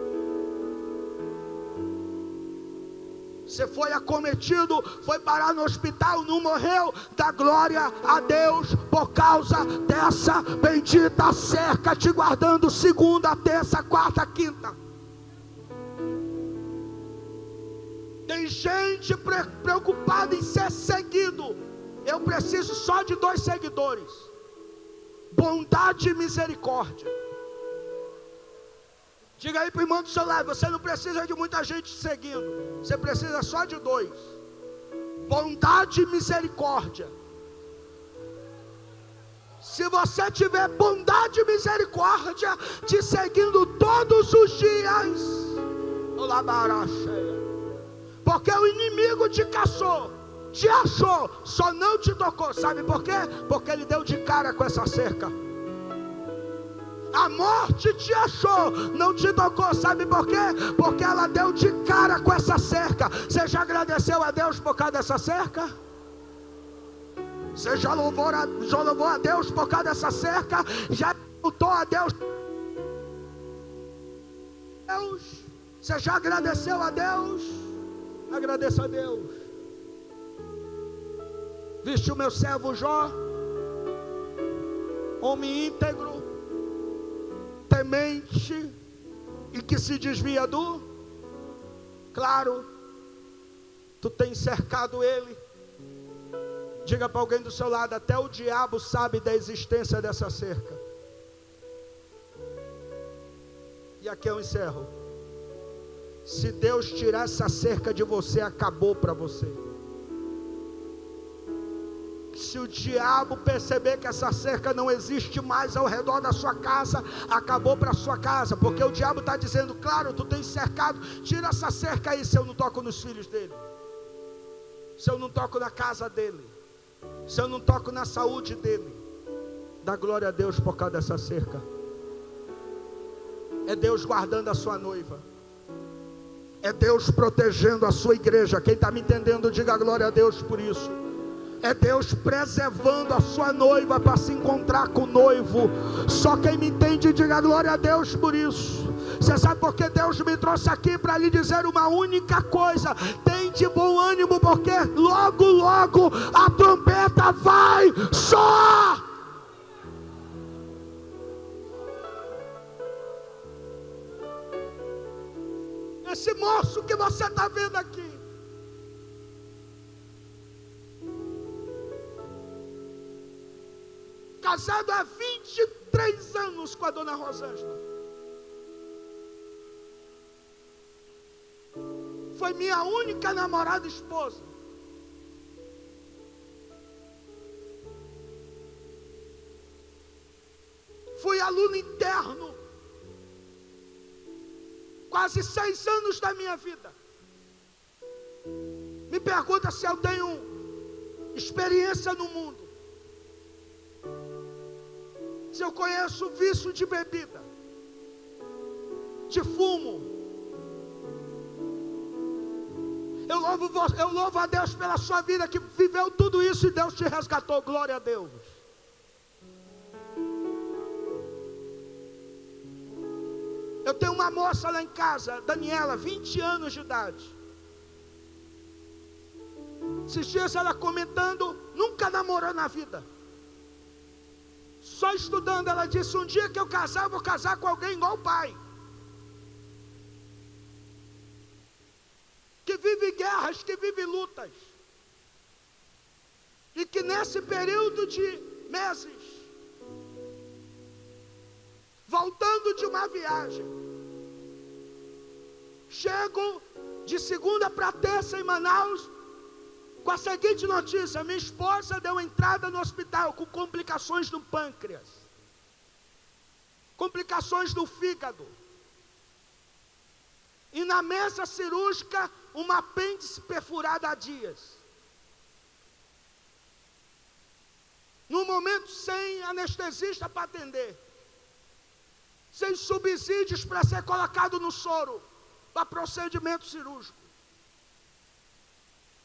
Você foi acometido, foi parar no hospital, não morreu? Dá glória a Deus por causa dessa bendita cerca te guardando segunda, terça, quarta, quinta. Tem gente preocupada em ser seguido. Eu preciso só de 2 seguidores: bondade e misericórdia. Diga aí para o irmão do seu lado: você não precisa de muita gente seguindo, você precisa só de 2: bondade e misericórdia. Se você tiver bondade e misericórdia te seguindo todos os dias, porque o inimigo te caçou, te achou, só não te tocou. Sabe por quê? Porque ele deu de cara com essa cerca. A morte te achou, não te tocou. Sabe por quê? Porque ela deu de cara com essa cerca. Você já agradeceu a Deus por causa dessa cerca? Você já louvou a Deus por causa dessa cerca? Já lutou a Deus? Você já agradeceu a Deus? Agradeça a Deus. Viste o meu servo Jó, homem íntegro, temente e que se desvia do... Claro, tu tens cercado ele. Diga para alguém do seu lado: até o diabo sabe da existência dessa cerca. E aqui eu encerro. Se Deus tirar essa cerca de você, acabou para você. Se o diabo perceber que essa cerca não existe mais ao redor da sua casa, acabou para a sua casa. Porque o diabo está dizendo: claro, tu tens cercado, tira essa cerca aí. Se eu não toco nos filhos dele, se eu não toco na casa dele, se eu não toco na saúde dele, dá glória a Deus por causa dessa cerca. É Deus guardando a sua noiva, é Deus protegendo a sua igreja. Quem está me entendendo, diga glória a Deus por isso. É Deus preservando a sua noiva para se encontrar com o noivo. Só quem me entende, diga glória a Deus por isso. Você sabe por que Deus me trouxe aqui? Para lhe dizer uma única coisa: tem de bom ânimo, porque logo, logo a trombeta vai soar. Esse moço que você está vendo aqui, casado há 23 anos com a dona Rosângela, foi minha única namorada esposa. Fui aluno interno quase 6 anos da minha vida. Me pergunta se eu tenho experiência no mundo, se eu conheço o vício de bebida, de fumo. Eu louvo a Deus pela sua vida, que viveu tudo isso e Deus te resgatou. Glória a Deus. Eu tenho uma moça lá em casa, Daniela, 20 anos de idade. Esses dias ela comentando, nunca namorou na vida, só estudando. Ela disse: um dia que eu casar, eu vou casar com alguém igual o pai, que vive guerras, que vive lutas, e que nesse período de meses, voltando de uma viagem, chego de segunda para terça em Manaus, com a seguinte notícia: minha esposa deu entrada no hospital com complicações no pâncreas, complicações do fígado, e na mesa cirúrgica uma apêndice perfurada há dias. No momento sem anestesista para atender, sem subsídios para ser colocado no soro, para procedimento cirúrgico.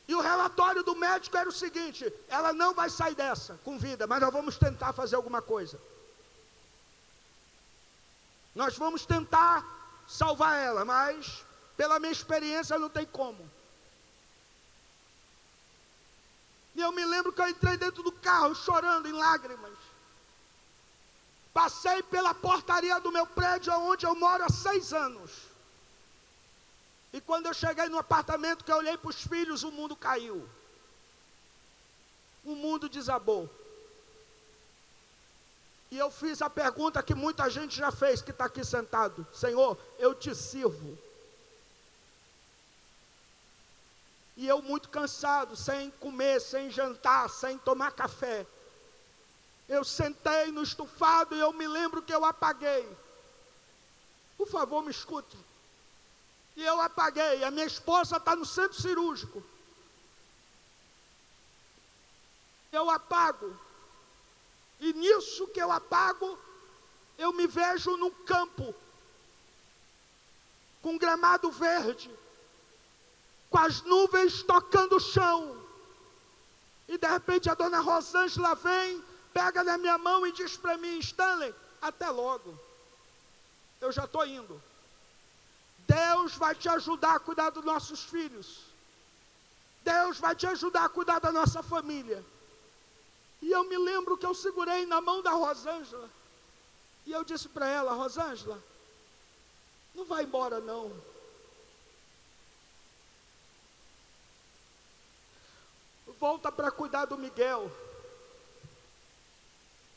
E o relatório do médico era o seguinte: ela não vai sair dessa com vida, mas nós vamos tentar fazer alguma coisa. Nós vamos tentar salvar ela, mas pela minha experiência não tem como. E eu me lembro que eu entrei dentro do carro chorando em lágrimas. Passei pela portaria do meu prédio onde eu moro há 6 anos. E quando eu cheguei no apartamento, que eu olhei para os filhos, o mundo caiu. O mundo desabou. E eu fiz a pergunta que muita gente já fez, que está aqui sentado: Senhor, eu te sirvo. E eu muito cansado, sem comer, sem jantar, sem tomar café. Eu sentei no estufado e eu me lembro que eu apaguei. Por favor, me escute. E eu apaguei. A minha esposa está no centro cirúrgico. Eu apago. E nisso que eu apago, eu me vejo num campo, com gramado verde, com as nuvens tocando o chão. E de repente a dona Rosângela vem, pega na minha mão e diz para mim: Stanley, até logo, eu já estou indo. Deus vai te ajudar a cuidar dos nossos filhos. Deus vai te ajudar a cuidar da nossa família. E eu me lembro que eu segurei na mão da Rosângela. E eu disse para ela: Rosângela, não vai embora não. Volta para cuidar do Miguel.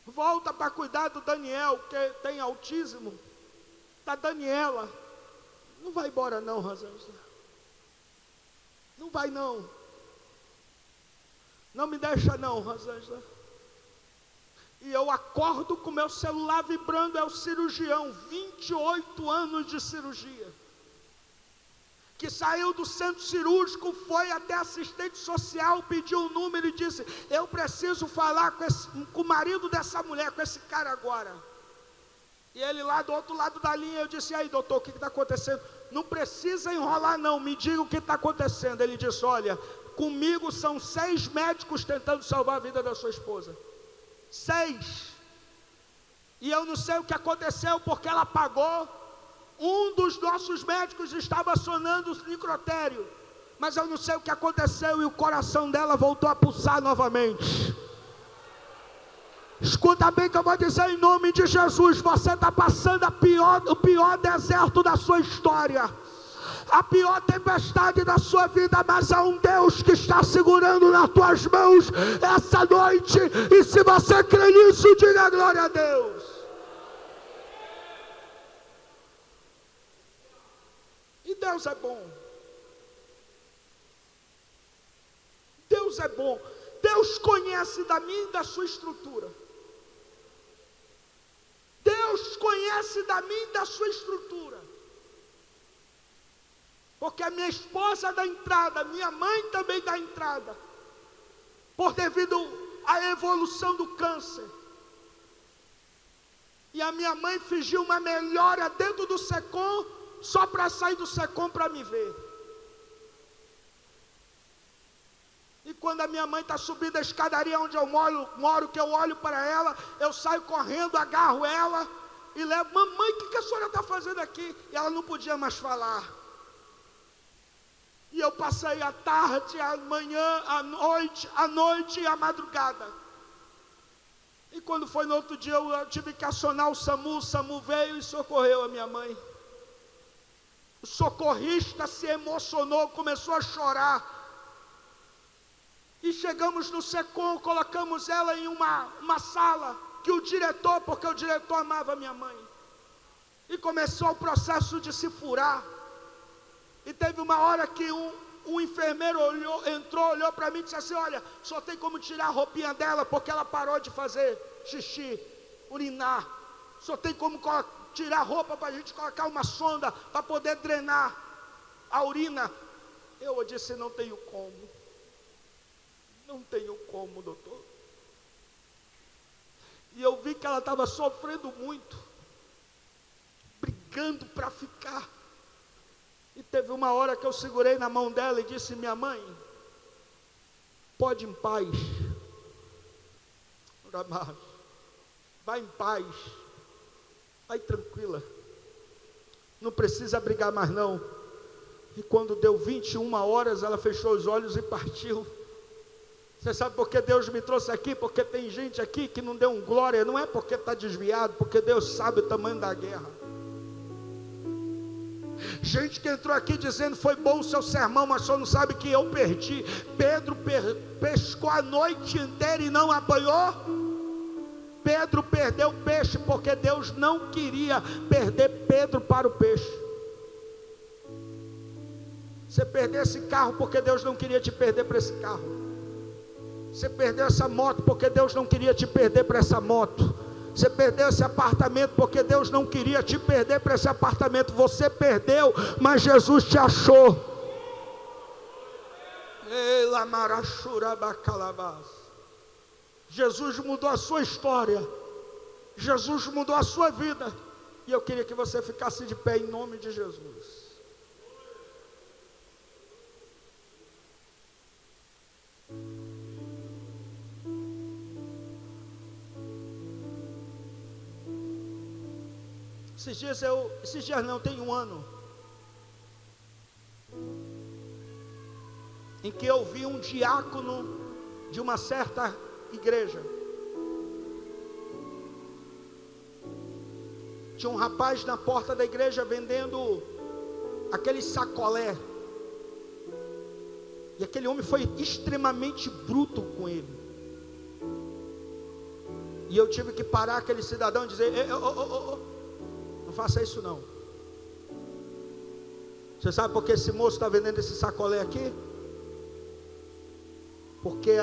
Volta para cuidar do Daniel, que tem autismo. Da Daniela. Não vai embora não, Rosângela. Não vai não. Não me deixa não, Rosângela. E eu acordo com meu celular vibrando, é o cirurgião, 28 anos de cirurgia, que saiu do centro cirúrgico, foi até assistente social, pediu o número e disse: eu preciso falar com o marido dessa mulher, com esse cara agora. E ele lá do outro lado da linha, eu disse: e aí doutor, o que está acontecendo? Não precisa enrolar não, me diga o que está acontecendo. Ele disse: olha, comigo são 6 médicos tentando salvar a vida da sua esposa. 6. E eu não sei o que aconteceu, porque ela pagou. Um dos nossos médicos estava acionando o necrotério, mas eu não sei o que aconteceu, e o coração dela voltou a pulsar novamente. Escuta bem que eu vou dizer em nome de Jesus: você está passando o pior deserto da sua história, a pior tempestade da sua vida, mas há um Deus que está segurando nas tuas mãos essa noite, e se você crê nisso, diga glória a Deus. E Deus é bom. Deus é bom. Deus conhece da minha e da sua estrutura. Deus conhece da minha e da sua estrutura. Porque a minha esposa dá entrada, minha mãe também dá entrada, por devido à evolução do câncer. E a minha mãe fingiu uma melhora dentro do SECOM, só para sair do SECOM para me ver. E quando a minha mãe está subindo a escadaria onde eu moro, que eu olho para ela, eu saio correndo, agarro ela e levo: mamãe, o que a senhora está fazendo aqui? E ela não podia mais falar. E eu passei a tarde, a manhã, a noite e a madrugada. E quando foi no outro dia, eu tive que acionar o SAMU veio e socorreu a minha mãe. O socorrista se emocionou, começou a chorar. E chegamos no SECOM, colocamos ela em uma sala, que o diretor, porque o diretor amava minha mãe, e começou o processo de se furar. E teve uma hora que O enfermeiro olhou para mim e disse assim: olha, só tem como tirar a roupinha dela, porque ela parou de fazer xixi, urinar. Só tem como tirar a roupa para a gente colocar uma sonda para poder drenar a urina. Eu disse: não tenho como. Não tenho como, doutor. E eu vi que ela estava sofrendo muito, brigando para ficar. E teve uma hora que eu segurei na mão dela e disse: minha mãe, pode ir em paz. Vai em paz. Vai tranquila. Não precisa brigar mais não. E quando deu 21 horas, ela fechou os olhos e partiu. Você sabe por que Deus me trouxe aqui? Porque tem gente aqui que não deu um glória. Não é porque está desviado, porque Deus sabe o tamanho da guerra. Gente que entrou aqui dizendo: foi bom o seu sermão, mas só não sabe que eu perdi. Pedro pescou a noite inteira e não apanhou. Pedro perdeu o peixe porque Deus não queria perder Pedro para o peixe. Você perdeu esse carro porque Deus não queria te perder para esse carro. Você perdeu essa moto porque Deus não queria te perder para essa moto. Você perdeu esse apartamento porque Deus não queria te perder para esse apartamento. Você perdeu, mas Jesus te achou. Jesus mudou a sua história. Jesus mudou a sua vida. E eu queria que você ficasse de pé em nome de Jesus. Esses dias não, tem um ano, em que eu vi um diácono de uma certa igreja. Tinha um rapaz na porta da igreja vendendo aquele sacolé. E aquele homem foi extremamente bruto com ele. E eu tive que parar aquele cidadão e dizer: não faça isso não. Você sabe por que esse moço está vendendo esse sacolé aqui? Porque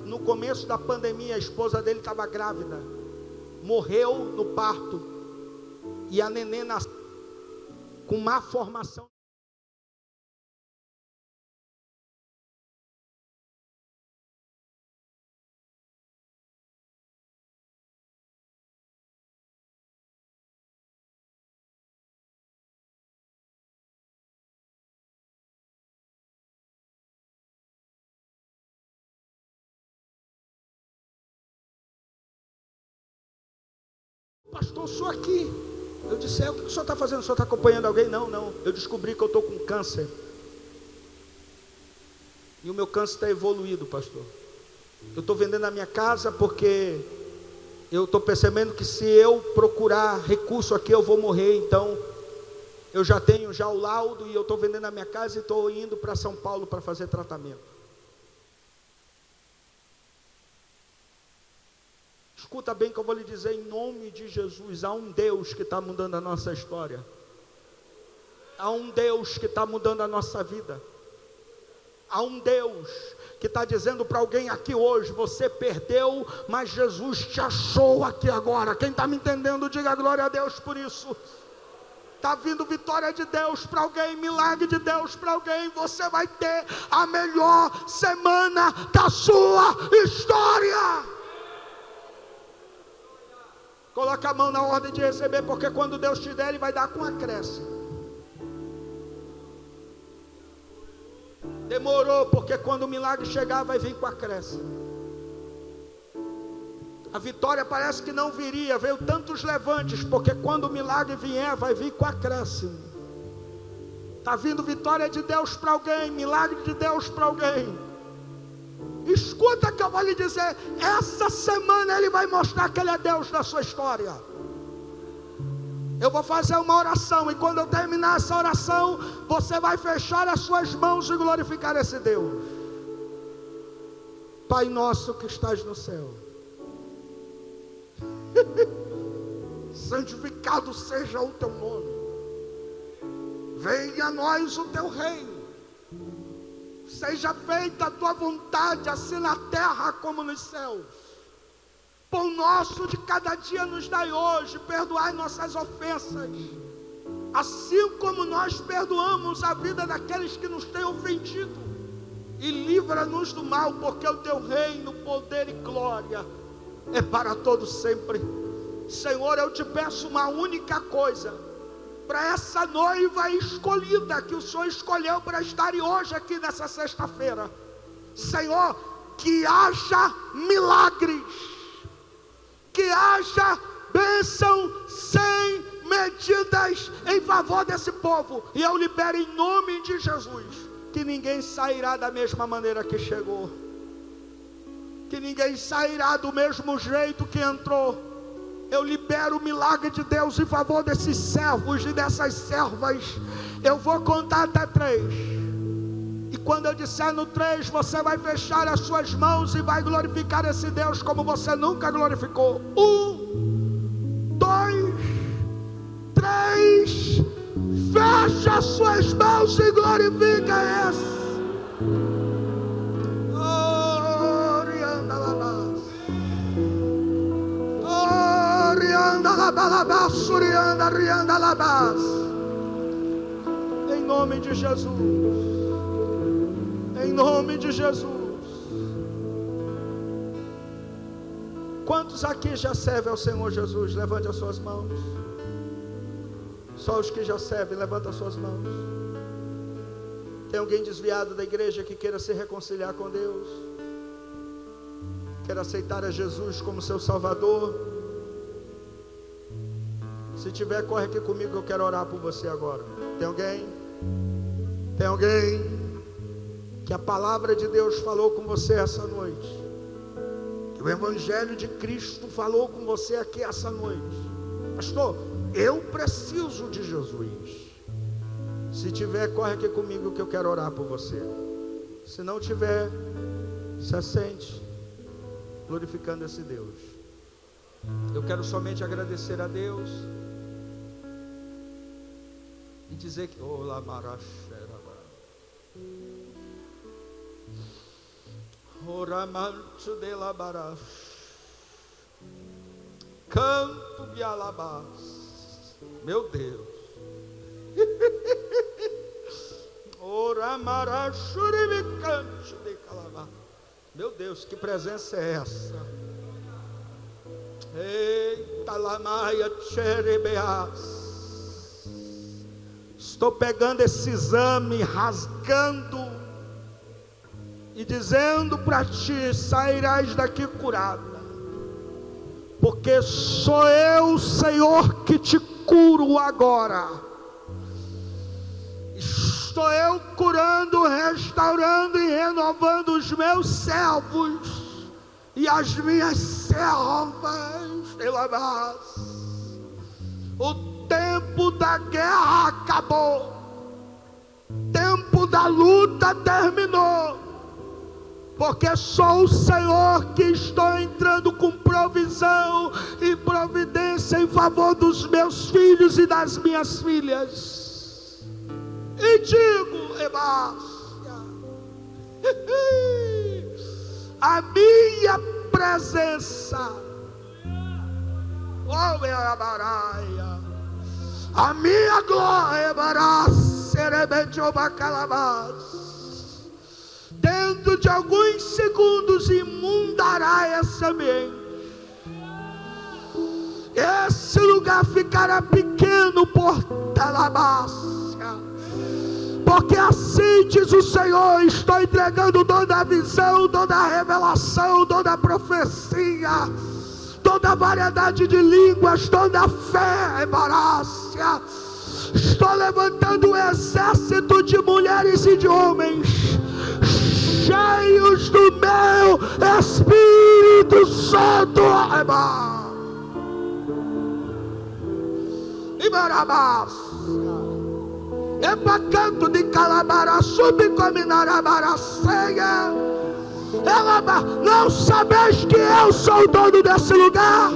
no começo da pandemia a esposa dele estava grávida, morreu no parto, e a neném nasceu com má formação. Pastor, sou aqui. Eu disse: o que o senhor está fazendo? O senhor está acompanhando alguém? Não. Eu descobri que eu estou com câncer. E o meu câncer está evoluído, pastor. Eu estou vendendo a minha casa porque eu estou percebendo que se eu procurar recurso aqui eu vou morrer. Então eu já tenho o laudo e eu estou vendendo a minha casa e estou indo para São Paulo para fazer tratamento. Escuta bem que eu vou lhe dizer em nome de Jesus: há um Deus que está mudando a nossa história. Há um Deus que está mudando a nossa vida. Há um Deus que está dizendo para alguém aqui hoje: você perdeu, mas Jesus te achou aqui agora. Quem está me entendendo, diga glória a Deus por isso. Está vindo vitória de Deus para alguém, milagre de Deus para alguém. Você vai ter a melhor semana da sua história. Coloca a mão na ordem de receber, porque quando Deus te der, Ele vai dar com acréscimo. Demorou, porque quando o milagre chegar, vai vir com acréscimo. A vitória parece que não viria, veio tantos levantes, porque quando o milagre vier, vai vir com acréscimo. Está vindo vitória de Deus para alguém, milagre de Deus para alguém. Escuta que eu vou lhe dizer: essa semana Ele vai mostrar que Ele é Deus na sua história. Eu vou fazer uma oração, e quando eu terminar essa oração, você vai fechar as suas mãos e glorificar esse Deus. Pai nosso que estás no céu, santificado seja o teu nome. Venha a nós o teu reino. Seja feita a tua vontade, assim na terra como nos céus. Pão nosso de cada dia nos dai hoje, perdoai nossas ofensas, assim como nós perdoamos a vida daqueles que nos têm ofendido. E livra-nos do mal, porque o teu reino, poder e glória é para todos sempre. Senhor, eu te peço uma única coisa, para essa noiva escolhida, que o Senhor escolheu para estar hoje aqui nessa sexta-feira. Senhor, que haja milagres, que haja bênção sem medidas em favor desse povo. E eu libero em nome de Jesus, que ninguém sairá da mesma maneira que chegou, que ninguém sairá do mesmo jeito que entrou. Eu libero o milagre de Deus em favor desses servos e dessas servas. Eu vou contar até 3. E quando eu disser no 3, você vai fechar as suas mãos e vai glorificar esse Deus como você nunca glorificou. 1, 2, 3. Fecha as suas mãos e glorifica esse. Em nome de Jesus, em nome de Jesus. Quantos aqui já servem ao Senhor Jesus? Levante as suas mãos. Só os que já servem, levanta as suas mãos. Tem alguém desviado da igreja que queira se reconciliar com Deus, quer aceitar a Jesus como seu Salvador? Se tiver, corre aqui comigo, eu quero orar por você agora. Tem alguém? Tem alguém que a palavra de Deus falou com você essa noite, que o Evangelho de Cristo falou com você aqui essa noite? Pastor, eu preciso de Jesus. Se tiver, corre aqui comigo que eu quero orar por você. Se não tiver, se assente, glorificando esse Deus. Eu quero somente agradecer a Deus e dizer que canto de alabás, meu Deus. Meu Deus, que presença é essa? Eita, lamaia xerebeás. Estou pegando esse exame, rasgando e dizendo para ti: sairás daqui curada, porque sou eu, Senhor, que te curo agora. Estou eu curando, restaurando e renovando os meus servos e as minhas servas. O tempo da guerra acabou, o tempo da luta terminou, porque sou o Senhor que estou entrando com provisão e providência em favor dos meus filhos e das minhas filhas. E digo, a minha presença, a minha glória, dentro de alguns segundos inundará esse ambiente. Esse lugar ficará pequeno por Telabácia, porque assim diz o Senhor: estou entregando o dom da visão, o dom da revelação, o dom da profecia, toda a variedade de línguas, toda a fé, Ebarácia. Estou levantando um exército de mulheres e de homens cheios do meu Espírito Santo. Epacanto de calabara, subcominarabaraceia. Não sabeis que eu sou o dono desse lugar?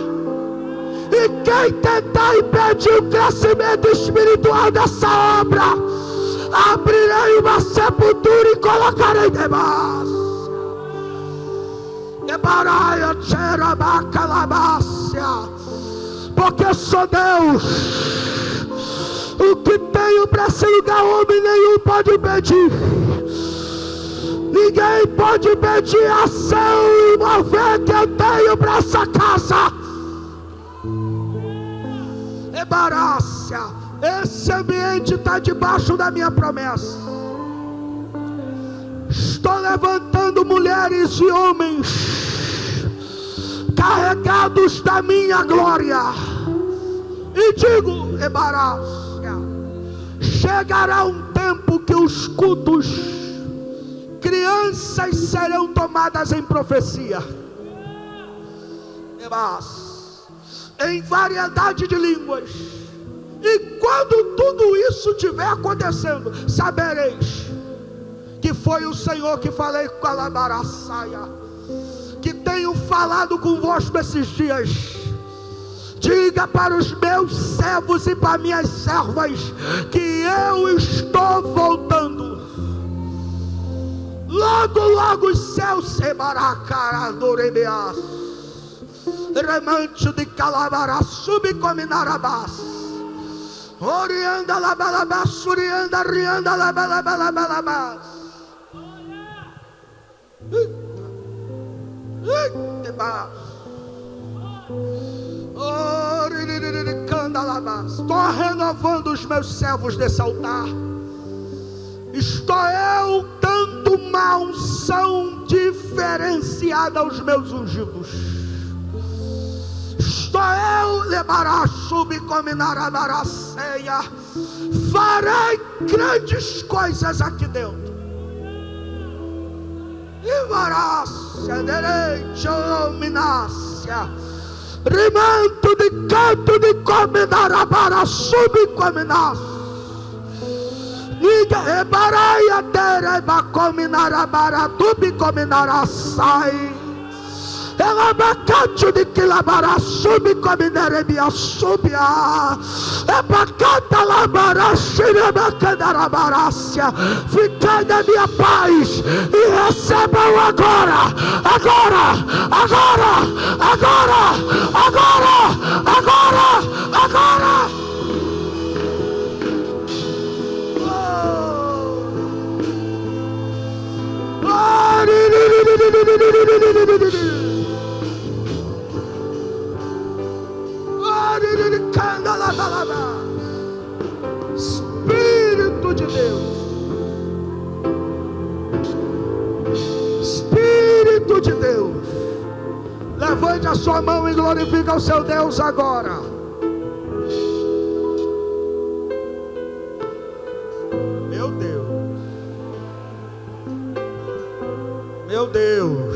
E quem tentar impedir o crescimento espiritual dessa obra, abrirei uma sepultura e colocarei debaixo. Porque sou Deus. O que tenho para esse lugar, homem nenhum pode pedir. Ninguém pode pedir ação e mover que eu tenho para essa casa. Ebarácia, esse ambiente está debaixo da minha promessa. Estou levantando mulheres e homens carregados da minha glória. E digo, Ebarácia, chegará um tempo que os cultos, crianças serão tomadas em profecia, em variedade de línguas. E quando tudo isso estiver acontecendo, sabereis que foi o Senhor que falei com a Labaraçaia, que tenho falado convosco esses dias. Diga para os meus servos e para minhas servas que eu estou voltando. Logo, logo os céus se baracaradorebeas, remante de calabará, subcominarabás, orianda labalabás, surianda, rianda labalabalabás. Estou renovando os meus servos desse altar. Estou eu dando uma unção diferenciada aos meus ungidos. Estou eu levará subcominarabaraceia. Farei grandes coisas aqui dentro. Ivarácia, direita, luminácia, rimanto de canto de cominarabara, subcominácia. Niga ebaraia tereba cominarabara, subcominarasai. Ela bacate de quilabará, subcominarebia, subia. É bacata labara, xerebacanarabarácia. Ficai na minha paz e recebam agora, agora, agora, agora, agora, agora, agora. Espírito de Deus, Espírito de Deus, levante a sua mão e glorifique o seu Deus agora. Meu Deus, meu Deus,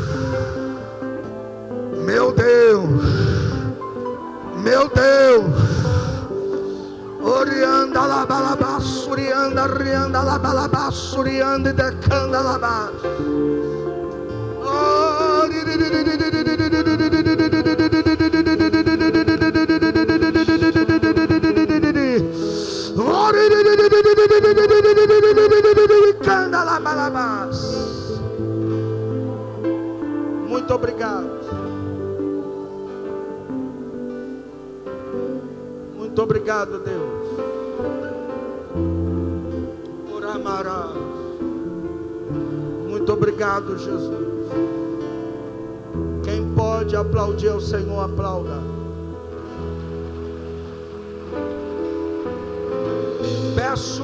meu Deus, meu Deus. Orianda la balaba, surianda, rianda la balaba, surianda de canda la ba. Canda la balabas. Muito obrigado. Muito obrigado, Deus. Oramará. Muito obrigado, Jesus. Quem pode aplaudir ao Senhor, aplauda. Peço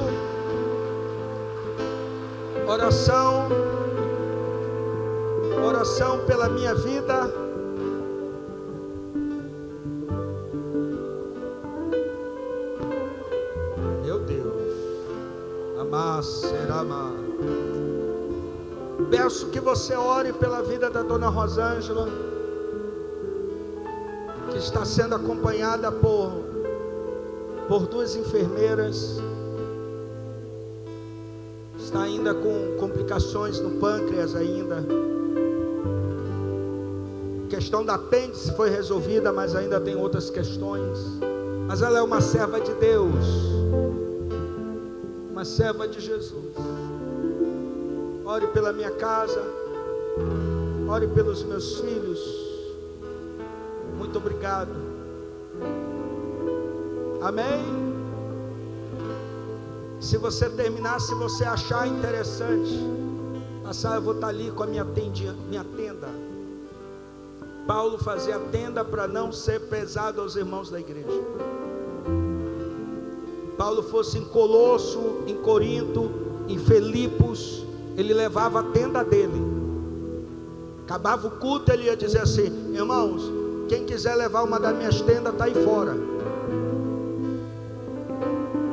oração pela minha vida. Peço que você ore pela vida da dona Rosângela, que está sendo acompanhada por duas enfermeiras, está ainda com complicações no pâncreas ainda. A questão da apêndice foi resolvida, mas ainda tem outras questões. Mas ela é uma serva de Deus, uma serva de Jesus. Ore pela minha casa, ore pelos meus filhos. Muito obrigado. Amém? Se você terminar, se você achar interessante, passar, eu vou estar ali com a minha tenda. Paulo fazia a tenda para não ser pesado aos irmãos da igreja. Paulo fosse em Colosso, em Corinto, em Filipos, ele levava a tenda dele. Acabava o culto, ele ia dizer assim: irmãos, quem quiser levar uma das minhas tendas está aí fora.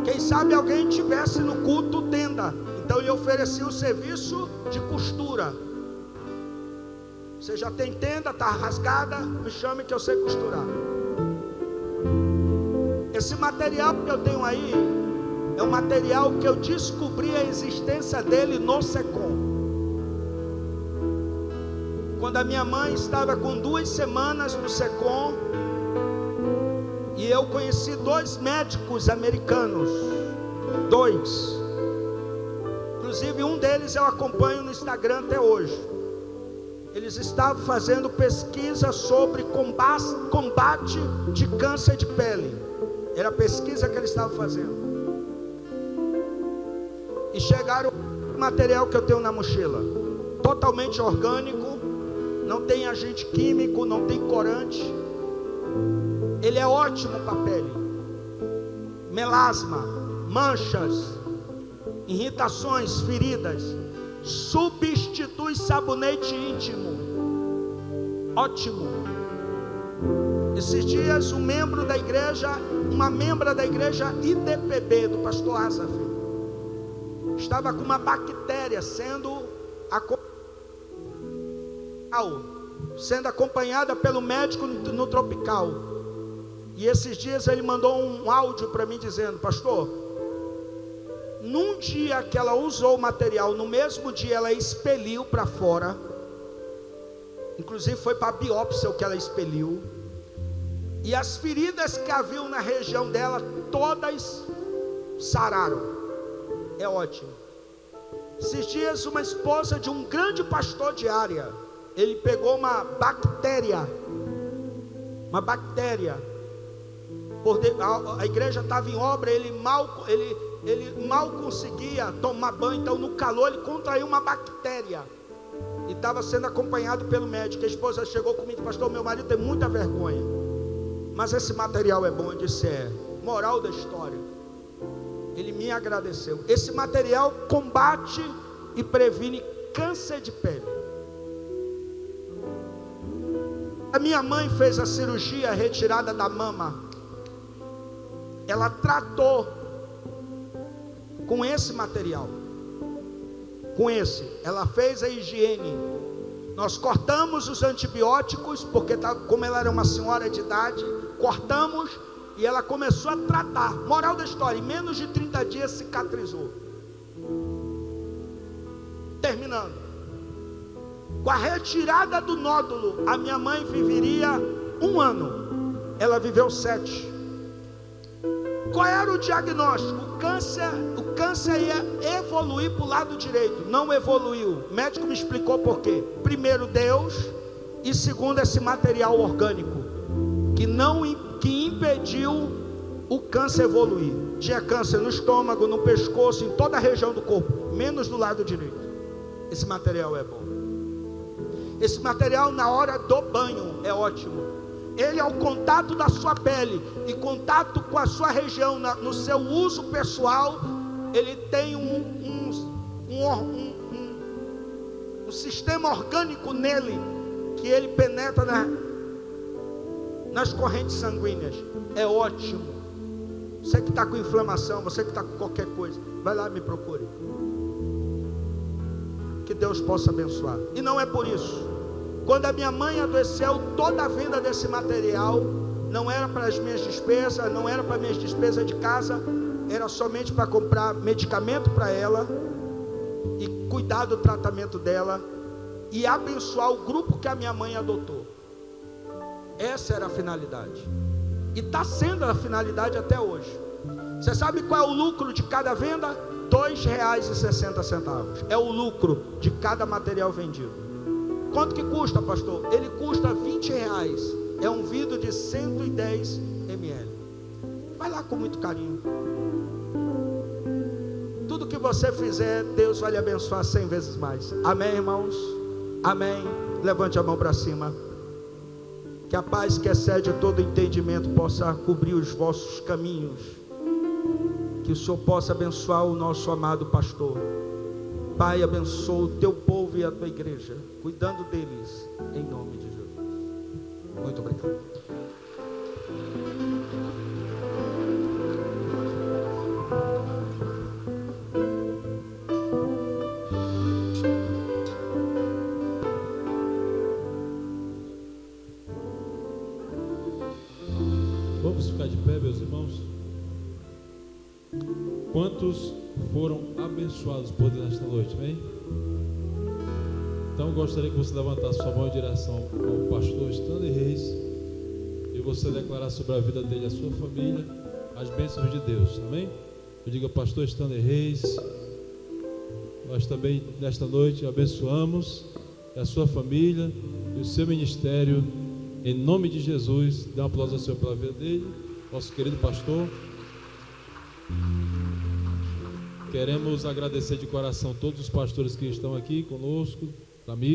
Quem sabe alguém tivesse no culto tenda, então ele oferecia o serviço de costura. Você já tem tenda, está rasgada, me chame que eu sei costurar. Esse material que eu tenho aí é um material que eu descobri a existência dele no SECOM. Quando a minha mãe estava com 2 semanas no SECOM, e eu conheci 2 médicos americanos, 2. Inclusive um deles eu acompanho no Instagram até hoje. Eles estavam fazendo pesquisa sobre combate de câncer de pele. Era a pesquisa que eles estavam fazendo. E chegaram o material que eu tenho na mochila, totalmente orgânico, não tem agente químico, não tem corante. Ele é ótimo para a pele. Melasma, manchas, irritações, feridas. Substitui sabonete íntimo. Ótimo. Esses dias uma membra da igreja IDPB, do pastor Asaf, estava com uma bactéria sendo acompanhada pelo médico no tropical. E esses dias ele mandou um áudio para mim dizendo: pastor, num dia que ela usou o material, no mesmo dia ela expeliu para fora, inclusive foi para a biópsia o que ela expeliu, e as feridas que haviam na região dela, todas sararam. É ótimo. Esses dias uma esposa de um grande pastor de área, ele pegou uma bactéria, a igreja estava em obra, ele mal conseguia tomar banho, então no calor ele contraiu uma bactéria, e estava sendo acompanhado pelo médico. A esposa chegou comigo e disse: pastor, meu marido tem muita vergonha, mas esse material é bom. Eu disse: é. Moral da história, ele me agradeceu. Esse material combate e previne câncer de pele. A minha mãe fez a cirurgia, retirada da mama. Ela tratou com esse material. Ela fez a higiene. Nós cortamos os antibióticos, porque como ela era uma senhora de idade, cortamos, e ela começou a tratar. Moral da história, em menos de 30 dias cicatrizou. Terminando, com a retirada do nódulo, a minha mãe viveria 1 ano. Ela viveu 7. Qual era o diagnóstico? O câncer ia evoluir para o lado direito. Não evoluiu. O médico me explicou por quê. Primeiro, Deus, e segundo, esse material orgânico que impediu o câncer evoluir. Tinha câncer no estômago, no pescoço, em toda a região do corpo, menos do lado direito. Esse material é bom. Esse material, na hora do banho, é ótimo. Ele, ao contato da sua pele e contato com a sua região, no seu uso pessoal, ele tem um sistema orgânico nele, que ele penetra nas correntes sanguíneas. É ótimo. Você que está com inflamação, você que está com qualquer coisa, vai lá e me procure. Que Deus possa abençoar. E não é por isso. Quando a minha mãe adoeceu, toda a venda desse material não era para as minhas despesas, não era para minhas despesas de casa, era somente para comprar medicamento para ela e cuidar do tratamento dela e abençoar o grupo que a minha mãe adotou. Essa era a finalidade, e está sendo a finalidade até hoje. Você sabe qual é o lucro de cada venda? R$ 2,60. É o lucro de cada material vendido. Quanto que custa, pastor? Ele custa R$20. É um vidro de 110 ml. Vai lá com muito carinho. Tudo que você fizer, Deus vai lhe abençoar 100 vezes mais. Amém, irmãos? Amém. Levante a mão para cima. Que a paz que excede todo entendimento possa cobrir os vossos caminhos. Que o Senhor possa abençoar o nosso amado pastor. Pai, abençoa o teu povo e a tua igreja, cuidando deles, em nome de Jesus. Muito obrigado. Vamos ficar de pé, meus irmãos. Quantos foram abençoados por Deus nesta noite, amém? Então eu gostaria que você levantasse sua mão em direção ao pastor Stanley Reis e você declarar sobre a vida dele e a sua família as bênçãos de Deus, amém? Eu digo, pastor Stanley Reis, nós também nesta noite abençoamos a sua família e o seu ministério em nome de Jesus. Dê um aplauso ao Senhor pela vida dele, nosso querido pastor. Queremos agradecer de coração todos os pastores que estão aqui conosco, amigos.